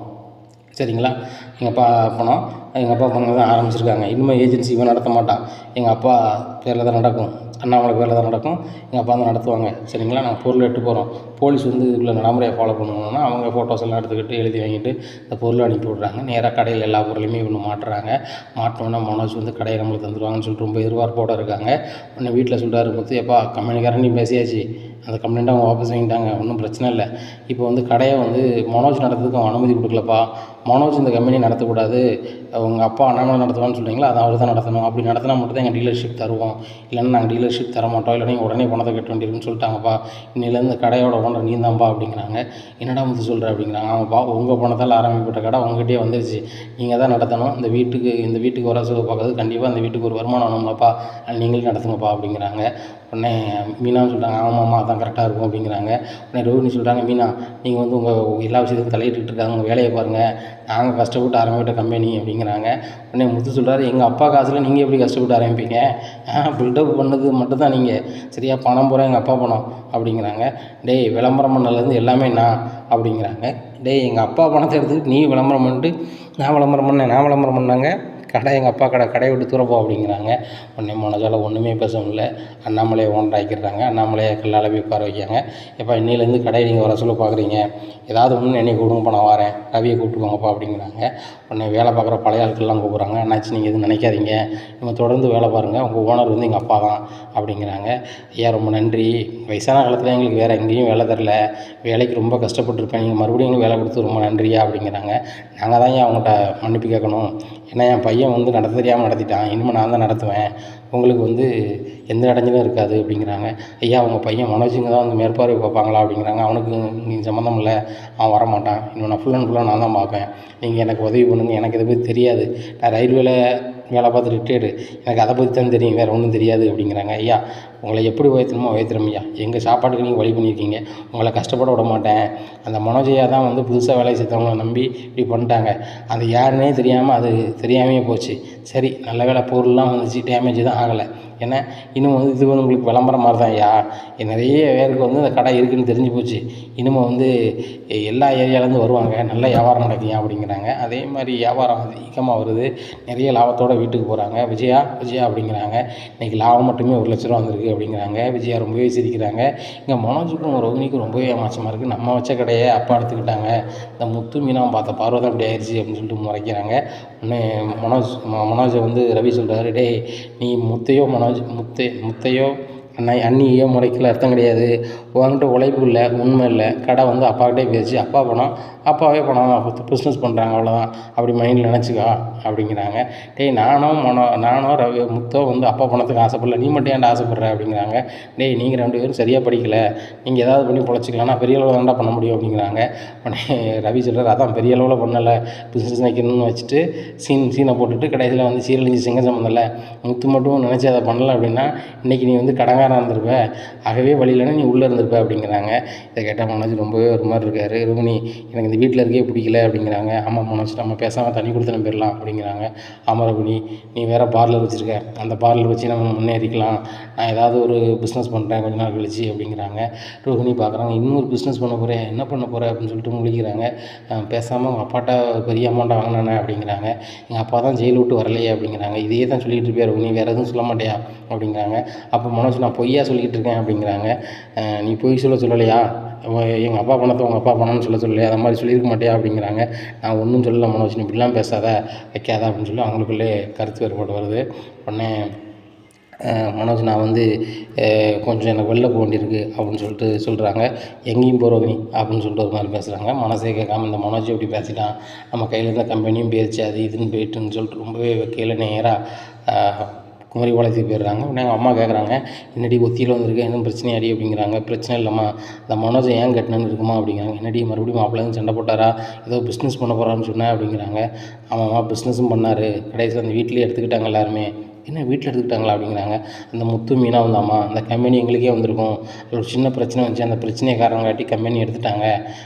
சரிங்களா, எங்கள் அப்பா பணம், எங்கள் அப்பா பணம் தான் ஆரம்பிச்சிருக்காங்க, இனிமேல் ஏஜென்சி இவன் நடத்த மாட்டான், எங்கள் அப்பா பேரில் தான் நடக்கும், அண்ணாமலை பேரில் தான் நடக்கும், எங்கள் அப்பா தான் நடத்துவாங்க சரிங்களா, நாங்கள் பொருள் எடுத்து போகிறோம், போலீஸ் வந்து இதுக்குள்ளே நடைமுறையை ஃபாலோ பண்ணணும்னா அவங்க ஃபோட்டோஸ் எல்லாம் எடுத்துக்கிட்டு எழுதி வாங்கிட்டு இந்த பொருளை அனுப்பி விட்றாங்க. நேராக கடையில் எல்லா பொருளையுமே இவங்க மாட்டுறாங்க. மாட்டினோன்னா மனோஜ் வந்து கடையை நம்மளுக்கு தந்துடுவாங்கன்னு சொல்லிட்டு ரொம்ப எதிர்பார்ப்போடு இருக்காங்க. உடனே வீட்டில் சொல்கிறாரு முத்து, எப்பா கம்பெனிக்காரனையும் பேசியாச்சு, அந்த கம்ப்ளைண்ட்டை அவங்க வாபஸ் வாங்கிட்டாங்க, ஒன்றும் பிரச்சனை இல்லை, இப்போ வந்து கடையை வந்து மனோஜ் நடத்துறதுக்கு அவன் அனுமதி கொடுக்கலப்பா, மனோஜ் இந்த கம்பெனி நடத்தக்கூடாது, உங்கள் அப்பா அண்ணாமலை நடத்துவான்னு சொல்கிறீங்களா, அதை அவர் தான் நடத்தணும், அப்படி நடத்தினா மட்டும் தான் எங்கள் டீலர்ஷிப் தருவோம், இல்லைன்னா நாங்கள் டீலர்ஷிப் தர மாட்டோம், இல்லைன்னா நீங்கள் உடனே பணத்தை கட்ட வேண்டியிருக்குன்னு சொல்லிட்டாங்கப்பா, இன்னிலேருந்து கடையோட ஓனர் நீ தான்ப்பா அப்படிங்கிறாங்க. என்னடா வந்து சொல்கிற அப்படிங்கிறாங்க. ஆமாப்பா உங்கள் பணத்தால் ஆரம்பிக்கப்பட்ட கடை உங்கள்கிட்டயே வந்துருச்சு, நீங்கள் தான் நடத்தணும், இந்த வீட்டுக்கு வர செலவு பார்க்குறது கண்டிப்பாக அந்த வீட்டுக்கு ஒரு வருமானம் வேணும்லப்பா, நீங்களே நடத்துங்கப்பா அப்படிங்கிறாங்க. உடனே மீனா சொல்கிறாங்க, ஆமாம்மா அதான் கரெக்டாக இருக்கும் அப்படிங்கிறாங்க. உடனே ரோஹிணி சொல்கிறாங்க, மீனா நீங்கள் வந்து உங்கள் எல்லா விஷயத்துக்கும் தலையிட்டு இருக்காங்க, உங்கள் வேலையை பாருங்கள், நாங்கள் கஷ்டப்பட்டு ஆரம்பிக்கிட்ட கம்பெனி அப்படிங்கிறாங்க. உடனே முத்து சொல்கிறாரு, எங்கள் அப்பா காசில் நீங்கள் எப்படி கஷ்டப்பட்டு ஆரம்பிப்பீங்க, பில்டப் பண்ணது மட்டும்தான் நீங்கள் சரியா, பணம் பூரா எங்கள் அப்பா பணம் அப்படிங்கிறாங்க. டேய் விளம்பரம் பண்ணலேருந்து எல்லாமே நான் அப்படிங்கிறாங்க. டேய் எங்கள் அப்பா பணத்தை எடுத்துக்கிட்டு நீ விளம்பரம் பண்ணிட்டு நான் விளம்பரம் பண்ணாங்க, கடை எங்கள் அப்பா கடையை விட்டு தூரப்போ அப்படிங்கிறாங்க. உடனே மனசால் ஒன்றுமே பேச முடியல. அண்ணாமலையை ஓனர் ஆக்கிடுறாங்க. அண்ணாமலையை கல்லால் போய் உட்கார வைக்காங்க. எப்போ இன்னிலேருந்து கடையை நீங்கள் வர சொல்ல பார்க்குறீங்க, ஏதாவது ஒன்று என்னை கூப்பிடுங்கப்பா நான் வரேன், ரவியை கூப்பிட்டுக்கோங்கப்பா அப்படிங்கிறாங்க. உடனே வேலை பார்க்குற பழைய ஆட்கள்லாம் கூப்பிட்றாங்க. என்னாச்சு நீங்கள் எதுவும் நினைக்காதீங்க, நீங்கள் தொடர்ந்து வேலை பாருங்கள், உங்கள் ஓனர் வந்து எங்கள் அப்பா தான் அப்படிங்கிறாங்க. ஐயா ரொம்ப நன்றி, வயசான காலத்தில் எங்களுக்கு வேறு எங்கேயும் வேலை தரல, வேலைக்கு ரொம்ப கஷ்டப்பட்டுருப்பேன், நீங்கள் மறுபடியும் எங்களுக்கு வேலை கொடுத்து ரொம்ப நன்றியா அப்படிங்கிறாங்க. நாங்கள் தான் ஏன் அவங்கள்ட்ட மன்னிப்பு கேட்கணும், ஏன்னா என் பையன் வந்து நடத்த தெரியாமல் நடத்திட்டான், இனிமேல் நான் தான் நடத்துவேன், உங்களுக்கு வந்து எந்த இடைஞ்சலும் இருக்காது அப்படிங்கிறாங்க. ஐயா உங்கள் பையன் மனோஜுங்க தான் வந்து மேற்பார்வை பார்ப்பாங்களா அப்படிங்கிறாங்க. அவனுக்கு நீங்கள் சம்மந்தம் இல்லை, அவன் வரமாட்டான், இன்னும் நான் ஃபுல்லாக நான் தான் பார்ப்பேன், நீங்கள் எனக்கு உதவி பண்ணுங்கள், எனக்கு இதை பற்றி தெரியாது, நான் ரயில்வேல வேலை பார்த்து ரிட்டையர்டு, எனக்கு அதை பற்றி தான் தெரியும், வேறு ஒன்றும் தெரியாது அப்படிங்கிறாங்க. ஐயா உங்களை எப்படி உயர்த்தணுமோ உயர்த்துறோம் ஐயா, எங்கள் சாப்பாட்டுக்கு நீங்கள் வழி பண்ணியிருக்கீங்க, உங்களை கஷ்டப்பட விட மாட்டேன், அந்த மனோஜையா தான் வந்து புதுசாக வேலை செய்தவங்களை நம்பி இப்படி பண்ணிட்டாங்க, அது யாருன்னே தெரியாமல் அது தெரியாமையே போச்சு, சரி நல்ல வேலை பொருள்லாம் வந்துச்சு, டேமேஜ் தான் ஆகலை, ஏன்னா இன்னும் வந்து இது வந்து உங்களுக்கு விளம்பரம் மாதிரி தான் ஐயா, நிறைய பேருக்கு வந்து அந்த கடை இருக்குதுன்னு தெரிஞ்சு போச்சு, இனிமேல் வந்து எல்லா ஏரியாவிலேருந்து வருவாங்க, நல்ல வியாபாரம் நடக்குங்க அப்படிங்கிறாங்க. அதே மாதிரி வியாபாரம் அதிகமாக வருது, நிறைய லாபத்தோடு வீட்டுக்கு போகிறாங்க. விஜயா அப்படிங்கிறாங்க, இன்றைக்கி லாபம் மட்டுமே 1 லட்ச ரூபா வந்திருக்கு அப்படிங்கிறாங்க. விஜயா ரொம்பவே சிரிக்கிறாங்க. இங்கே மனோஜுக்கும் ரோகிணிக்கும் ரொம்பவே ஏமாற்றமாக இருக்குது, நம்ம வச்ச கடையை அப்பா எடுத்துக்கிட்டாங்க, இந்த முத்து மீனா பார்த்த பார்வை தான் இப்படி ஆயிடுச்சு அப்படின்னு சொல்லிட்டு முறைக்கிறாங்க. உடனே மனோஜை வந்து ரவி சொல்கிறாரு, டேய் நீ முத்தையோ அண்ணியோ முறைக்கல அர்த்தம் கிடையாது. உன்கிட்ட உழைப்பு இல்லை, உண்மை இல்லை, கடை வந்து அப்பாக்கிட்டே போயிடுச்சு, அப்பா பணம் அப்பாவே பணம் பிஸ்னஸ் பண்ணுறாங்க அவ்வளோதான், அப்படி மைண்டில் நினச்சிக்கோ அப்படிங்கிறாங்க. டேய் நானும் ரவி முத்தோ வந்து அப்பா பணத்துக்கு ஆசைப்படல, நீ மட்டும் ஏன்டா ஆசைப்படுற அப்படிங்கிறாங்க. டேய் நீங்கள் 2 பேரும் சரியாக படிக்கலை, நீங்கள் ஏதாவது பண்ணி பொழைச்சிக்கலாம்னா பெரிய அளவில் தான்டா பண்ண முடியும் அப்படிங்கிறாங்க. உடனே ரவி சொல்கிறார், அதான் பெரிய அளவில் பண்ணலை, பிஸ்னஸ் வைக்கணும்னு வச்சுட்டு சீனை போட்டுட்டு கடைசியில் வந்து சீரழிஞ்சு சிங்க சம்மந்தலை, முத்து மட்டும் நினச்சி அதை பண்ணலை அப்படின்னா இன்றைக்கி நீ வந்து கடங்காரன் இருந்திருப்ப, ஆகவே வழி இல்லைன்னா நீ உள்ளே இருந்திருப்ப அப்படிங்கிறாங்க. இதை கேட்டால் மனோஜ் ரொம்பவே ஒரு மாதிரி இருக்கார். ரோகிணி எனக்கு இந்த வீட்டில் இருக்கே பிடிக்கல அப்படிங்கிறாங்க. ஆமாம் மனோஜ், நம்ம பேசாமல் தனி கொடுத்தன போயிடலாம் அப்படிங்கிறாங்க. ஆமாம் ரோகிணி, நீ வேறு பார்லர் வச்சுருக்க, அந்த பார்லர் வச்சு நம்ம முன்னேறிக்கலாம், நான் ஏதாவது ஒரு பிஸ்னஸ் பண்ணுறேன் கொஞ்ச நாள் கழிச்சு அப்படிங்கிறாங்க. ரோகிணி பார்க்குறாங்க, இன்னொரு பிஸ்னஸ் பண்ண போகிறேன், என்ன பண்ண போகிறேன் அப்படின்னு சொல்லிட்டு முழிக்கிறாங்க. பேசாமல் உங்கள் அப்பாட்ட பெரிய அமௌண்ட்டை வாங்கினானே அப்படிங்கிறாங்க. எங்கள் அப்பா தான் ஜெயில் விட்டு வரலையே அப்படிங்கிறாங்க. இதையே தான் சொல்லிகிட்டு இருப்பியா ரோகிணி, வேறு எதுவும் சொல்ல மாட்டியா அப்படிங்கிறாங்க. அப்போ மனோஜ், நான் பொய்யா சொல்லிக்கிட்டு இருக்கேன் அப்படிங்கிறாங்க. நீ பொய் சொல்லலையா, எங்கள் அப்பா பணத்தை உங்கள் அப்பா பணம்னு சொல்லலையா, அது மாதிரி சொல்லியிருக்க மாட்டியா அப்படிங்கிறாங்க. நான் ஒன்றும் சொல்லலை மனோஜ், நீ இப்படிலாம் பேசாத வைக்காத அப்படின்னு சொல்லி அவங்களுக்குள்ளே கருத்து வேறுபாடு வருது. உடனே மனோஜ், நான் வந்து கொஞ்சம் எனக்கு வெளில போக வேண்டியிருக்கு அப்படின்னு சொல்லிட்டு சொல்கிறாங்க. எங்கேயும் போகிறோம் அப்படின்னு சொல்லிட்டு ஒரு மாதிரி பேசுகிறாங்க. மனசே கேட்காம இந்த மனோஜ் எப்படி பேசிட்டான், நம்ம கையில் இருந்த கம்பெனியும் போயிடுச்சு, அது இதுன்னு போயிட்டுன்னு சொல்லிட்டு ரொம்பவே வைக்கையில் நேராக குமரி பாளையத்துக்கு போயிடுறாங்க. உடனே எங்கள் அம்மா கேட்குறாங்க, என்னடி ஒத்தியில் வந்திருக்கேன், எதுவும் பிரச்சனையாடி அப்படிங்கிறாங்க. பிரச்சனை இல்லைம்மா, அந்த மனோஜை ஏன் கட்டினு இருக்குமா அப்படிங்கிறாங்க. என்னடி மறுபடியும் மாப்பிள்ளைங்க சண்டை போட்டாரா, ஏதோ பிஸ்னஸ் பண்ண போகிறான்னு சொன்னேன் அப்படிங்கிறாங்க. ஆமாம்மா, பிஸ்னஸும் பண்ணார், கடைசியில் அந்த வீட்டிலே எடுத்துக்கிட்டாங்க எல்லாருமே. என்ன வீட்டில் எடுத்துக்கிட்டாங்களா அப்படிங்கிறாங்க. அந்த முத்து மீனா வந்தாம்மா, அந்த கம்பெனி எங்களுக்கே வந்திருக்கும், அதில் ஒரு சின்ன பிரச்சனை வந்துச்சு, அந்த பிரச்சனையை காரணம் காட்டி கம்பெனி எடுத்துட்டாங்க.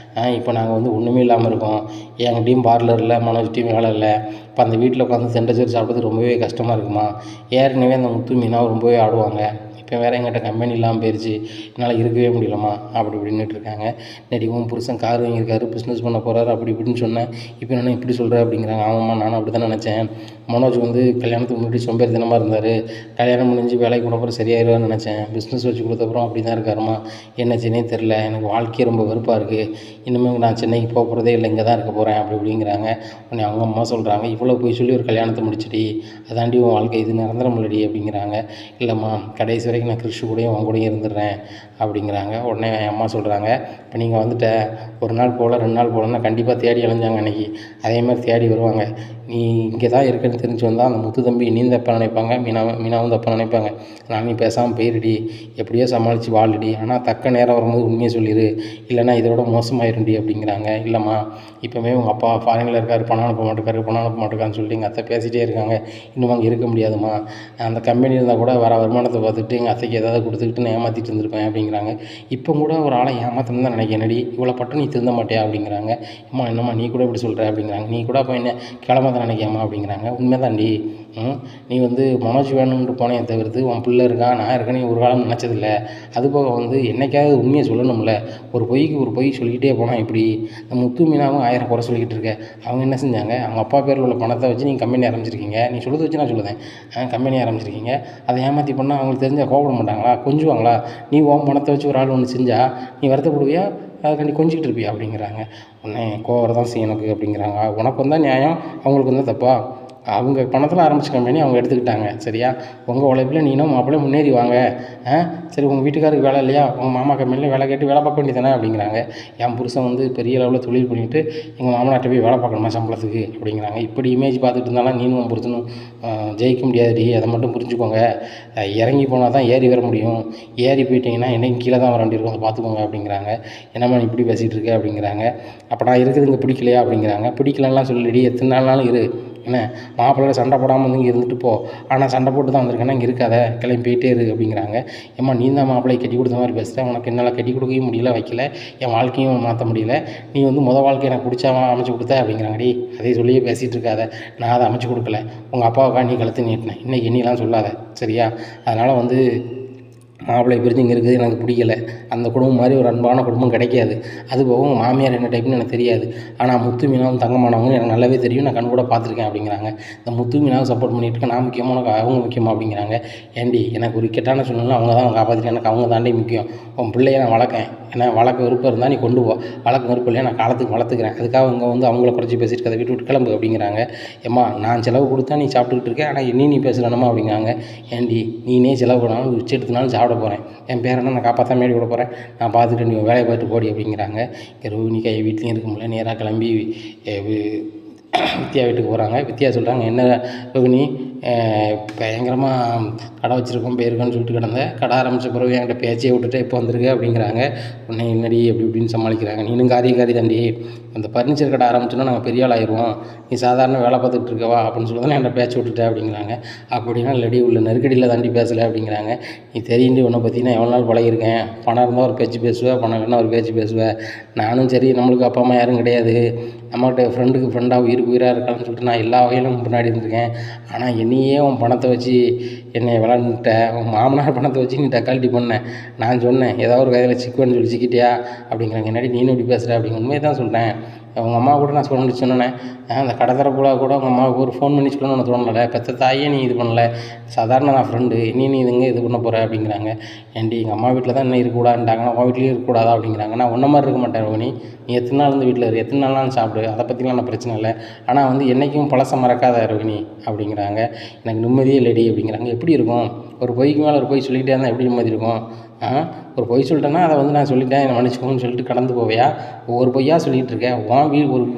இப்போ நாங்கள் வந்து ஒன்றுமே இல்லாமல் இருக்கோம், என்கிட்டையும் பார்லர் இல்லை, மனோஜ்கிட்டையும் வேலை இல்லை, இப்போ அந்த வீட்டில் உட்காந்து செண்டச்சோறு சாப்பிட்றது ரொம்பவே கஷ்டமாக இருக்குமா. ஏற்கனவே அந்த முத்து மீனாவை ரொம்பவே ஆடுவாங்க, இப்போ வேறு எங்கிட்ட கம்பெனி இல்லாமல் போயிடுச்சு, என்னால் இருக்கவே முடியலம்மா அப்படி இப்படின்னுட்டு இருக்காங்க. நடி உன் புருஷன் கார் வாங்கியிருக்காரு, பிஸ்னஸ் பண்ண போகிறாரு அப்படி இப்படின்னு சொன்னேன், இப்போ என்ன இப்படி சொல்கிற அப்படிங்கிறாங்க. ஆமாம்மா, நானும் அப்படி தான் நினச்சேன். மனோஜ் வந்து கல்யாணத்துக்கு முன்னாடி சோம்பேறித்தனமாக இருந்தார், கல்யாணம் முடிஞ்சு வேலைக்கு போனப்பறம் சரியாயிருவான்னு நினச்சேன், பிஸ்னஸ் வச்சு கொடுத்தப்பறம் அப்படி தான் இருக்காருமா, என்ன சென்னை தெரில, எனக்கு வாழ்க்கையே ரொம்ப வெறுப்பாக இருக்குது, இனிமேல் நான் சென்னைக்கு போக போகிறதே இல்லை, இங்கே தான் இருக்க போகிறேன் அப்படி இப்படிங்கிறாங்க. உடனே அவங்க அம்மா சொல்கிறாங்க, இவ்வளோ போய் சொல்லி ஒரு கல்யாணத்தை முடிச்சிடி, அதாண்டி உன் வாழ்க்கை, இது நிரந்தரம் இல்லடி அப்படிங்கிறாங்க. இல்லைம்மா, கடைசி வரைக்கும் நான் கிறிஷு கூடயும் உன் கூடயும் இருந்துடுறேன் அப்படிங்கிறாங்க. உடனே என் அம்மா சொல்கிறாங்க, இப்போ நீங்கள் வந்துட்ட, ஒரு நாள் போல் 2 நாள் போலன்னா கண்டிப்பாக தேடி அலைஞ்சாங்க அன்றைக்கி, அதேமாதிரி தேடி வருவாங்க, நீ இங்கே தான் இருக்குன்னு தெரிஞ்சு வந்தால் அந்த முத்து தம்பி நீ தப்பாக நினைப்பாங்க, மீனாவும் தப்பாக நினைப்பாங்க, நான் நீ பேசாமல் போயிடுடி, எப்படியோ சமாளித்து வாழுடி, ஆனால் தக்க நேரம் வரும்போது உண்மையை சொல்லிடு, இல்லைனா இதோட மோசமாயிருண்டி அப்படிங்கிறாங்க. இல்லைம்மா, இப்போவே உங்கள் அப்பா ஃபாரினில் இருக்கார், பணம் அனுப்ப மாட்டேக்காருன்னு சொல்லிட்டு எங்கள் அத்தை பேசிகிட்டே இருக்காங்க, இன்னும் அங்கே இருக்க முடியாதும்மா, அந்த கம்பெனி இருந்தால் கூட வர வருமானத்தை பார்த்துட்டு எங்கள் அத்தைக்கு ஏதாவது கொடுத்துக்கிட்டு நான் ஏமாற்றிட்டு இருந்திருப்பேன் அப்படிங்கிறாங்க. இப்போ கூட ஒரு ஆளை ஏமாற்றணும் தான் நினைக்கிறேன், நடி இவ்வளோ பட்டம் நீ திருந்த மாட்டியா அப்படிங்கிறாங்க. அம்மா என்னம்மா நீ கூட இப்படி சொல்கிற அப்படிங்கிறாங்க. நீ கூட அப்போ என்ன கிளம்ப தான் நினைக்காமா அப்படிங்கிறாங்க. உண்மை தாண்டி, நீ வந்து மனோஜ் வேணும்னு போனே தவிர்த்து உன் பிள்ளை இருக்கான் நான் இருக்கேன்னு ஒரு காலம் நினச்சதில்ல, அதுபோக வந்து என்னைக்காவது உண்மையை சொல்லணும்ல, ஒரு பொய் சொல்லிக்கிட்டே போனால் இப்படி. இந்த முத்து மீனாவும் 1000 குறை சொல்லிக்கிட்டு இருக்க, அவங்க என்ன செஞ்சாங்க, அவங்க அப்பா பேரில் உள்ள பணத்தை வச்சு நீங்கள் கம்பெனி ஆரம்பிச்சிருக்கீங்க, நீ சொல்லுறது வச்சு நான் சொல்லுதேன், கம்பெனி ஆரம்பிச்சிருக்கீங்க, அதை ஏமாற்றி பண்ணால் அவங்களுக்கு தெரிஞ்சால் கோவப்பட மாட்டாங்களா, கொஞ்சுவாங்களா, நீ உன் பணத்தை வச்சு ஒரு ஆள் ஒன்று செஞ்சால் நீ வருத்தப்படுவியா, அதுக்காண்டி கொஞ்சிக்கிட்டு இருப்பியா அப்படிங்கிறாங்க. உடனே கோவம் தான் செய்யும் எனக்கு அப்படிங்கிறாங்க. உனக்கு வந்தால் நியாயம், அவங்களுக்கு வந்தால் தப்பா, அவங்க பணத்தில் ஆரம்பித்த கம்பெனி அவங்க எடுத்துக்கிட்டாங்க, சரியா, உங்கள் உழைப்பில் நீனும் மாப்பிள்ளை முன்னேறி வாங்க, சரி உங்கள் வீட்டுக்காருக்கு வேலை இல்லையா, உங்கள் மாமா கம்பெனியில் வேலை கேட்டு வேலை பார்க்க வேண்டியதானே அப்படிங்கிறாங்க. என் புருஷன் வந்து பெரிய அளவில் தொழில் பண்ணிவிட்டு எங்கள் மாமனாட்ட போய் வேலை பார்க்கணுமா சம்பளத்துக்கு அப்படிங்கிறாங்க. இப்படி இமேஜ் பார்த்துட்டு இருந்தாலும் நீனும் உன் புருஷனும் ஜெயிக்க முடியாதுடி, அதை மட்டும் புரிஞ்சுக்கோங்க, இறங்கி போனால் தான் ஏறி வர முடியும், ஏறி போயிட்டீங்கன்னா என்னைக்கும் கீழே தான் வர வேண்டியிருக்கும், அதை பார்த்துக்கோங்க அப்படிங்கிறாங்க. என்னம்மா நீ இப்படி பேசிகிட்டு இருக்க அப்படிங்கிறாங்க. அப்போ நான் இருக்கிறது இங்கே பிடிக்கலையா அப்படிங்கிறாங்க. பிடிக்கலன்னா சொல்லிடி, எத்தனை நாள்னாலும் இரு, என்ன மாப்பிள்ளை சண்டை போடாமல் வந்து இங்கே இருந்துட்டு போ, ஆனால் சண்டை போட்டு தான் வந்திருக்கேன்னா இங்கே இருக்காத, கிளம்பி போயிட்டே இரு அப்படிங்கிறாங்க. ஏம்மா நீ தான் மாப்பிள்ளையை கட்டி கொடுத்த மாதிரி பேசுகிறேன், உனக்கு என்னால் கட்டி கொடுக்கவும் முடியல, வைக்கல, என் வாழ்க்கையும் மாற்ற முடியல, நீ வந்து வாழ்க்கை எனக்கு பிடிச்சாம அமைச்சு கொடுத்த அப்படிங்கிறாங்கடி. அதே சொல்லியே பேசிகிட்டு இருக்காத, நான் அதை அமைச்சு கொடுக்கல, உங்கள் அப்பாவுக்கா நீ கழுத்து நீட்டினேன், இன்றைக்கி என்னெல்லாம் சொல்லாத, சரியா, அதனால் வந்து மாப்பிள்ளை பிரிஞ்சு இங்கே இருக்கிறது எனக்கு பிடிக்கல, அந்த குடும்பம் மாதிரி ஒரு அன்பான குடும்பம் கிடைக்காது, அதுபோக உங்கள் மாமியார் என்ன டைப்னு எனக்கு தெரியாது, ஆனால் முத்து மீனாவும் தங்கமானவங்க எனக்கு நல்லாவே தெரியும், நான் கண் கூட பார்த்துருக்கேன் அப்படிங்கிறாங்க. இந்த முத்து மீனாவை சப்போர்ட் பண்ணிட்டு இருக்க நான் முக்கியமாக உனக்கு அவங்க முக்கியமாக அப்படிங்கிறாங்க. ஏண்டி எனக்கு ஒரு கெட்டான சூழ்நிலை அவங்க தான் காப்பாற்றிட்டு, எனக்கு அவங்க தாண்டி முக்கியம், உன் பிள்ளைய நான் வளர்க்கேன், ஏன்னா வளர்க்க விருப்பம் இருந்தால் நீ கொண்டு போ, வளர்க்க விருப்பம் இல்லையா நான் காலத்துக்கு வளர்த்துக்கிறேன், அதுக்காக இங்கே வந்து அவங்கள குறைச்சி பேசிட்டு அதை விட்டு கிளம்பு அப்படிங்கிறாங்க. ஏம்மா நான் செலவு கொடுத்தா நீ சாப்பிட்டுக்கிட்டு இருக்கேன், ஆனால் நீ பேசுகிறேனம்மா அப்படிங்கிறாங்க. ஏண்டி நீனே செலவு பண்ணாலும் உச்சி எடுத்துனாலும் சாப்பிட காப்பாற்ற போகிறேன், என் பேரனை நான் காப்பாற்ற மேடி விட போகிறேன், நான் பார்த்துட்டு நீ வேலையை பார்த்து போடி அப்படிங்கிறாங்க. இங்கே ரோகிணி கை வீட்லேயும் இருக்க முடியல, நேராக கிளம்பி வித்யா வீட்டுக்கு போகிறாங்க. வித்யா சொல்கிறாங்க, என்ன ரோகிணி பயங்கரமாக கடை வச்சுருக்கோம் போயிருக்கோன்னு சொல்லிட்டு கிடந்தேன், கடை ஆரம்பித்த பிறகு என்கிட்ட பேச்சையை விட்டுட்டு இப்போ வந்திருக்கு அப்படிங்கிறாங்க. உடனே என்னடி அப்படி இப்படின்னு சமாளிக்கிறாங்க. நீனும் காரி தாண்டி, அந்த ஃபர்னிச்சர் கடை ஆரம்பிச்சோன்னா நாங்கள் பெரிய ஆள் ஆயிடுவோம், நீ சாதாரண வேலை பார்த்துட்டு இருக்கவா அப்படின்னு சொல்லி தான் என்கிட்ட பேச்சு விட்டுட்டேன் அப்படிங்கிறாங்க. அப்படின்னா இல்லடி உள்ள நெருக்கடியில் தாண்டி பேசலை அப்படிங்கிறாங்க. நீ தெரியுண்டு உன்னை பற்றி நான் எவ்வளோ நாள் பழகிருக்கேன், பணம் இருந்தால் ஒரு பேச்சு பேசுவேன், பணம் இல்லைன்னா ஒரு பேச்சு பேசுவேன். நானும் சரி நம்மளுக்கு அப்பா அம்மா யாரும் கிடையாது, நம்மகிட்ட ஃப்ரெண்டுக்கு ஃப்ரெண்டாக உயிராக இருக்கான்னு சொல்லிட்டு நான் எல்லா வகையிலும் முன்னாடி இருந்திருக்கேன். ஆனால் என்னையே உன் பணத்தை வச்சு என்னை விளாண்டுட்ட, உன் மாமனார் பணத்தை வச்சு நீ டக்காலிட்டி பண்ண, நான் சொன்னேன் ஏதாவது ஒரு கையில் சிக்குவேன்னு சொல்லி சிக்கிட்டியா அப்படிங்கிறாங்க. என்னடி நீனும் இப்படி பேசுகிற அப்படிங்கிற உண்மையை தான் சொல்கிறேன். உங்கள் அம்மா கூட நான் சொன்னேன், அந்த கடை தரப்புல கூட உங்கள் அம்மாவுக்கு ஒரு ஃபோன் பண்ணி சொல்லணும்னு உனக்கு தோணலை, பெற்ற தாயே நீ இது பண்ணலை, சாதாரண நான் ஃப்ரெண்டு, நீ இதுங்க இது பண்ண போகிற அப்படிங்கிறாங்க. ஏன்டி எங்கள் அம்மா வீட்டில் தான் என்ன இருக்கக்கூடாதுன்ட்டாங்கன்னா உன் வீட்லேயும் இருக்கக்கூடாதா அப்படிங்கிறாங்க. நான் ஒன்றை மாதிரி இருக்க மாட்டேன் ரோகிணி, நீ எத்தனை நாள் இருந்து வீட்டில் எத்தனை நாள்லாம் சாப்பிடு, அதை பற்றிலாம் நான் பிரச்சனை இல்லை, ஆனால் வந்து என்றைக்கும் பழசை மறக்காத ரோகிணி அப்படிங்கிறாங்க. எனக்கு நிம்மதியே இல்லடி அப்படிங்கிறாங்க. எப்படி இருக்கும், ஒரு பொய்க்கு மேலே ஒரு பொய் சொல்லிக்கிட்டே இருந்தால் எப்படி நிம்மதி இருக்கும்? ஒரு பொய் சொல்லிட்டேன்னா அதை வந்து நான் சொல்லிட்டேன் என்னை மன்னிச்சுக்கோன்னு சொல்லிட்டு கடந்து போவையா? ஒவ்வொரு பொய்யாக சொல்லிகிட்டு இருக்கேன்.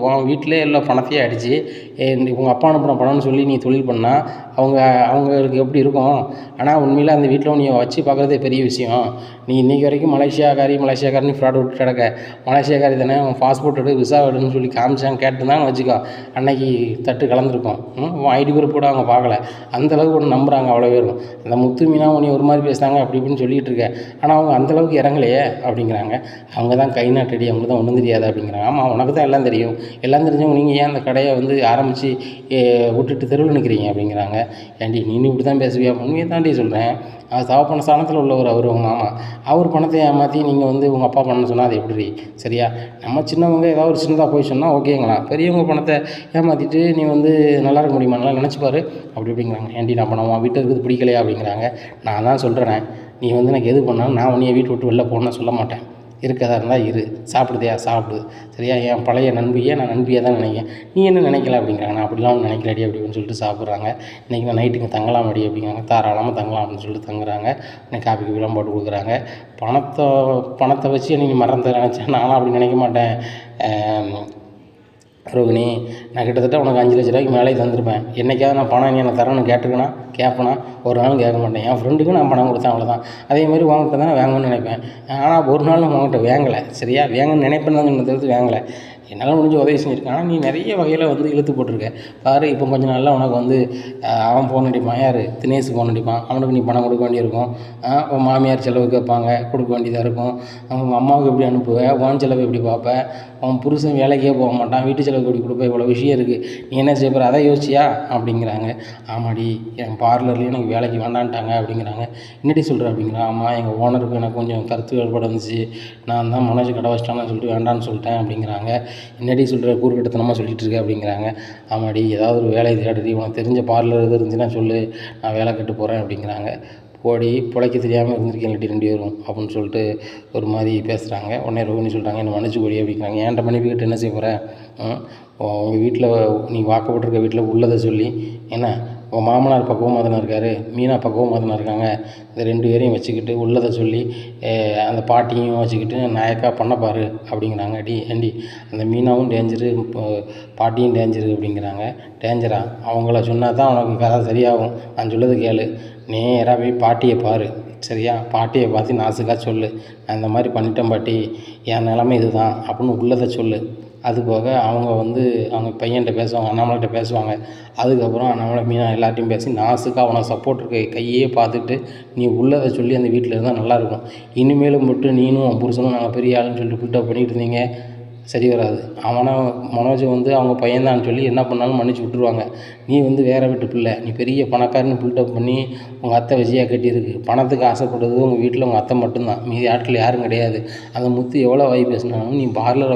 உன் வீட்டிலே எல்லா பணத்தையே அடித்து உங்கள் அப்பா அனுப்பின பணம்னு சொல்லி நீ தொழில் பண்ணால் அவங்களுக்கு எப்படி இருக்கும்? ஆனால் உண்மையில் அந்த வீட்டில் நீ வச்சு பார்க்குறதே பெரிய விஷயம். நீ இன்றைக்கி வரைக்கும் மலேசியாக்காரனி ஃப்ராட் விட்டு கிடக்க, மலேசியாக்காரி தானே, உன் பாஸ்போர்ட் எடு விசா எடுன்னு சொல்லி காமிச்சாங்க கேட்டுருந்தான்னு வச்சுக்கோ, அன்னைக்கு தட்டு கலந்துருக்கும். உன் ஐடி ப்ரூஃப் கூட அவங்க பார்க்கல, அந்தளவுக்கு ஒன்று நம்புகிறாங்க அவ்வளோ பேரும். அந்த முத்து மீனா உன்னை ஒரு மாதிரி பேசுகிறாங்க அப்படி இப்படின்னு சொல்லிகிட்டு இருக்க, ஆனால் அவங்க அந்தளவுக்கு இறங்கலையே அப்படிங்கிறாங்க. அவங்க தான் கை நாட்டடி, அவங்க தான் ஒன்றும் தெரியாது அப்படிங்கிறாங்க. ஆமாம் உனக்கு தான் எல்லாம் தெரியும், எல்லாம் தெரிஞ்சவங்க நீங்கள் ஏன் அந்த கடையை வந்து ஆரம்பித்து விட்டுட்டு தெருவில் நிற்கிறீங்க அப்படிங்கிறாங்க. ஏன்டி நீனும் இப்படி தான் பேசுவியா? உண்மையை தாண்டி சொல்கிறேன். அது தவப்பான ஸ்தானத்தில் உள்ளவர் அவர், உங்கள் மாமா. அவர் பணத்தை ஏமாற்றி நீங்கள் வந்து உங்கள் அப்பா பண்ண சொன்னால் அது எப்படி சரியா? நம்ம சின்னவங்க ஏதாவது ஒரு சின்னதாக போய் சொன்னால் ஓகேங்களா, பெரியவங்க பணத்தை ஏமாற்றிட்டு நீ வந்து நல்லா இருக்க முடியுமா, நல்லா நினச்சிப்பாரு அப்படி அப்படிங்கிறாங்க. ஏன்டி நான் பணம் வீட்டில் இருக்குது பிடிக்கலையா அப்படிங்கிறாங்க. நான் தான் சொல்கிறேன், நீ வந்து எனக்கு எது பண்ணாலும் நான் உன்னைய வீட்டு விட்டு வெளில போகணுன்னு சொல்ல மாட்டேன், இருக்கதா இருந்தால் இரு, சாப்பிடுதையா சாப்பிடு சரியா, என் பழைய நண்பியை நான் நண்பியாக தான் நினைக்கிறேன், நீ என்ன நினைக்கல அப்படிங்கிறாங்க. நான் அப்படிலாம் ஒன்று நினைக்கலடி அப்படின்னு சொல்லிட்டு சாப்பிட்றாங்க. இன்றைக்கி நான் நைட்டுக்கு தங்கலாம் அடி அப்படிங்கிறாங்க. தாராளமாக தங்கலாம் அப்படின்னு சொல்லிட்டு தங்குறாங்க. இன்னைக்கு காப்பி கீழம் போட்டு கொடுக்குறாங்க. பணத்தை வச்சு நீங்கள் மறந்து நினச்சேன், நானும் அப்படி நினைக்க மாட்டேன் ரோகிணி. நான் கிட்டத்தட்ட உனக்கு 5 லட்ச ரூபாய்க்கு மேலே தந்திருப்பேன். என்றைக்காவது நான் பணம் நீ எனக்கு தரணும்னு கேட்பேனா? ஒரு நாளும் கேட்க மாட்டேன். என் ஃப்ரெண்டுக்கு நான் பணம் கொடுத்தேன், அவ்வளோதான். அதேமாதிரி உங்கள்கிட்ட தான் வாங்கணும்னு நினைப்பேன். ஆனால் ஒரு நாள் உங்கள்கிட்ட வாங்கலை சரியா, வாங்கன்னு நினைப்பேன்னு தான் தவிர்த்து வாங்கலை. என்னால் முடிஞ்ச உதவி செஞ்சுருக்கேன். ஆனால் நீ நிறைய வகையில் வந்து இழுத்து போட்டிருக்க பாரு. இப்போ கொஞ்ச நாளில் உனக்கு வந்து அவன் ஃபோன் அடிப்பான், யார் தினேஷ் ஃபோன் அடிப்பான், அவனுக்கு நீ பணம் கொடுக்க வேண்டியிருக்கும். உன் மாமியார் செலவு கேட்பாங்க, கொடுக்க வேண்டியதாக இருக்கும். அவங்க அம்மாவுக்கு எப்படி அனுப்புவேன், உன் செலவு எப்படி பார்ப்பேன், உன் புருஷன் வேலைக்கே போக மாட்டான், வீட்டு செலவு எப்படி கொடுப்பேன், இவ்வளோ விஷயம் இருக்குது, நீ என்ன செய்ய போகிற, அதை யோசிச்சியா அப்படிங்கிறாங்க. ஆமாடி என் பார்லர்லேயும் எனக்கு வேலைக்கு வேண்டான்ட்டாங்க அப்படிங்கிறாங்க. என்னடி சொல்கிற அப்படிங்கிறான். ஆமாம் எங்கள் ஓனருக்கு எனக்கு கொஞ்சம் கருத்து வேறுபாடு வந்துச்சு, நான் தான் மனோஜ் கடை வச்சிட்டான்னு சொல்லிட்டு வேண்டான்னு சொல்லிட்டேன் அப்படிங்கிறாங்க. என்னடி சொல்கிற கூறுகட்டத்தனமாக சொல்லிகிட்டு இருக்க அப்படிங்கிறாங்க. ஆமாடி ஏதாவது ஒரு வேலையை தேடுறி, உனக்கு தெரிஞ்ச பார்லர் எது இருந்துச்சுன்னா சொல்லு, நான் வேலை கட்டு போகிறேன் அப்படிங்கிறாங்க. போடி பிழைக்க தெரியாமல் இருந்திருக்கேன் இல்லாட்டி 2 பேரும் அப்படின்னு சொல்லிட்டு ஒரு மாதிரி பேசுகிறாங்க. உடனே ரோகிணி சொல்கிறாங்க, என்னை மன்னிச்சு போடி அப்படிங்கிறாங்க. ஏன்ட்ட மன்னிப்புக்கிட்டு என்ன செய்ய போகிறேன், உங்கள் வீட்டில் நீ வாக்கப்பட்டிருக்க வீட்டில் உள்ளதை சொல்லி என்ன, உங்கள் மாமனார் பக்குவமாக தானே இருக்கார், மீனா பக்குவமாக தானே இருக்காங்க, இந்த 2 பேரையும் வச்சுக்கிட்டு உள்ளதை சொல்லி அந்த பாட்டியும் வச்சுக்கிட்டு நாயக்கா பண்ணப்பாரு அப்படிங்கிறாங்க. ஏண்டி அந்த மீனாவும் டேஞ்சரு, பாட்டியும் டேஞ்சரு அப்படிங்கிறாங்க. டேஞ்சரா, அவங்கள சொன்னால் தான் உனக்கு கதை சரியாகும், நான் சொல்லது கேளு, நேராக போய் பாட்டியை பாரு சரியா, பாட்டியை பார்த்து நாசுக்காக சொல்லு, நான் இந்த மாதிரி பண்ணிட்டேன் பாட்டி, என் நிலமை இது தான் அப்படின்னு உள்ளதை சொல்லு. அதுபோக அவங்க வந்து அவங்க பையன்கிட்ட பேசுவாங்க, அண்ணாமலைகிட்ட பேசுவாங்க. அதுக்கப்புறம் அண்ணாமலை மீனா எல்லார்ட்டையும் பேசி நாசுக்காக அவனை சப்போர்ட் இருக்க கையே பார்த்துட்டு நீ உள்ளதை சொல்லி அந்த வீட்டில் இருந்தால் நல்லாயிருக்கும். இனிமேலும் மட்டும் நீனும் உன் புருஷனும் நாங்கள் பெரிய ஆளுன்னு சொல்லிட்டு பில்டப் பண்ணிகிட்டு இருந்தீங்க, சரி வராது. அவனை மனோஜை வந்து அவங்க பையன்தான்னு சொல்லி என்ன பண்ணாலும் மன்னிச்சு விட்டுருவாங்க. நீ வந்து வேறு வீட்டு பிள்ளை, நீ பெரிய பணக்காரன்னு பில்டப் பண்ணி உங்கள் அத்தை விஜயா கட்டியிருக்கு. பணத்துக்கு ஆசைப்படுறது உங்கள் வீட்டில் உங்கள் அத்தை மட்டும்தான், மீதி ஆட்டில் யாரும் கிடையாது. அந்த முத்து எவ்வளோ வாய் பேசினாலும் நீ பார்லர்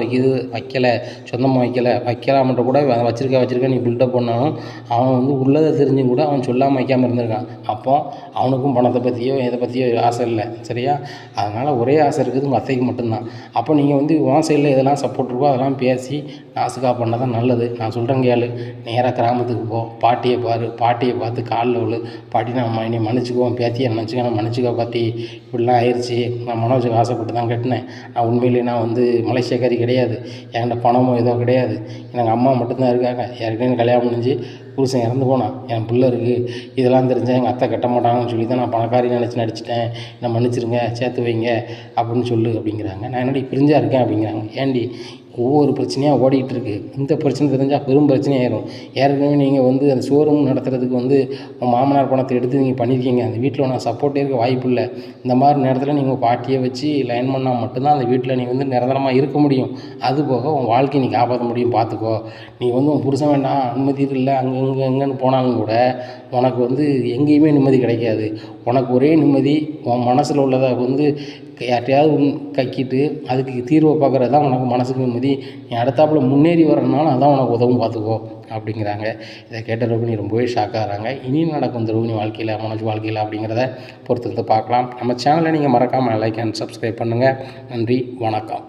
வைக்கலை, சொந்தமாக வைக்கலாமன்ற கூட வச்சுருக்க நீ பில்டப் பண்ணாலும் அவன் வந்து உள்ளதை தெரிஞ்சும் கூட அவன் சொல்லாமல் வைக்காமல் இருந்திருக்கான். அப்போ அவனுக்கும் பணத்தை பற்றியோ எதை பற்றியோ ஆசை இல்லை சரியா. அதனால் ஒரே ஆசை இருக்குது உங்கள் அத்தைக்கு மட்டும்தான். அப்போ நீங்கள் வந்து உன் சைடில் இதெல்லாம் சப்போர்ட் சப்போர்ட் அதெல்லாம் பேசி நாசுக்காக பண்ணால் தான் நல்லது. நான் சொல்கிறேன் கேளு, நேராக கிராமத்துக்கு போ, பாட்டியை பாரு, பாட்டியை பார்த்து காலில் விழு, பாட்டி நான் என்னை மன்னிச்சுக்குவோம், பேத்தியை நினச்சிக்க நான் மன்னிச்சுக்கோ பாட்டி, இப்படிலாம் ஆயிடுச்சு, நான் மனோஜுக்கு ஆசைப்பட்டு தான் கட்டினேன், நான் உண்மையிலே நான் வந்து மலேசியாக்காரி கிடையாது, என்கிட்ட பணமோ ஏதோ கிடையாது, எனக்கு அம்மா மட்டும்தான் இருக்காங்க, ஏற்கனவே கல்யாணம் முடிஞ்சு புருஷன் இறந்து போனான், என் பிள்ளை இருக்குது, இதெல்லாம் தெரிஞ்சால் எங்கள் அத்தை கட்ட மாட்டாங்கன்னு சொல்லி தான் நான் பணக்காரி நினச்சி நடிச்சிட்டேன், என்னை மன்னிச்சிருங்க, சேர்த்து வைங்க அப்படின்னு சொல்லு அப்படிங்கிறாங்க. நான் என்னடி பிரிஞ்சா இருக்கேன் அப்படிங்கிறாங்க. ஏன்டி ஒவ்வொரு பிரச்சனையாக ஓடிக்கிட்டு இருக்குது, இந்த பிரச்சனை தெரிஞ்சால் பெரும் பிரச்சனையாயிரும். ஏற்கனவே நீங்கள் வந்து அந்த ஷோரூம் நடத்துறதுக்கு வந்து உங்கள் மாமனார் பணத்தை எடுத்து நீங்கள் பண்ணியிருக்கீங்க, அந்த வீட்டில் நான் சப்போர்ட்டே இருக்க வாய்ப்பு இல்லை. இந்த மாதிரி நேரத்தில் நீங்கள் பாட்டியை வச்சு லைன் பண்ணால் மட்டும்தான் அந்த வீட்டில் நீ வந்து நிரந்தரமாக இருக்க முடியும். அதுபோக உன் வாழ்க்கையை நீ காப்பாற்ற முடியும், பார்த்துக்கோ. நீ வந்து உன் புருஷன் வேண்டாம் நிம்மதி இல்லை அங்கே எங்கேன்னு போனாலும் கூட உனக்கு வந்து எங்கேயுமே நிம்மதி கிடைக்காது. உனக்கு ஒரே நிம்மதி உன் மனசில் உள்ளதை வந்து யார்ட்டையாவது கக்கிட்டு அதுக்கு தீர்வை பார்க்குறது தான் உனக்கு மனசுக்கு நிம்மதி. நீ அடுத்தாப்புல முன்னேறி வரணுனாலும் அதான் உனக்கு உதவும், பார்த்துக்கோ அப்படிங்கிறாங்க. இதை கேட்ட ரோகிணி ரொம்பவே ஷாக் ஆகிறாங்க. இனியும் நடக்கும் இந்த ரோகிணி வாழ்க்கையில், மனோஜ் வாழ்க்கையில் அப்படிங்கிறத பொறுத்து பார்க்கலாம். நம்ம சேனலை நீங்கள் மறக்காமல் லைக் அண்ட் சப்ஸ்கிரைப் பண்ணுங்கள். நன்றி, வணக்கம்.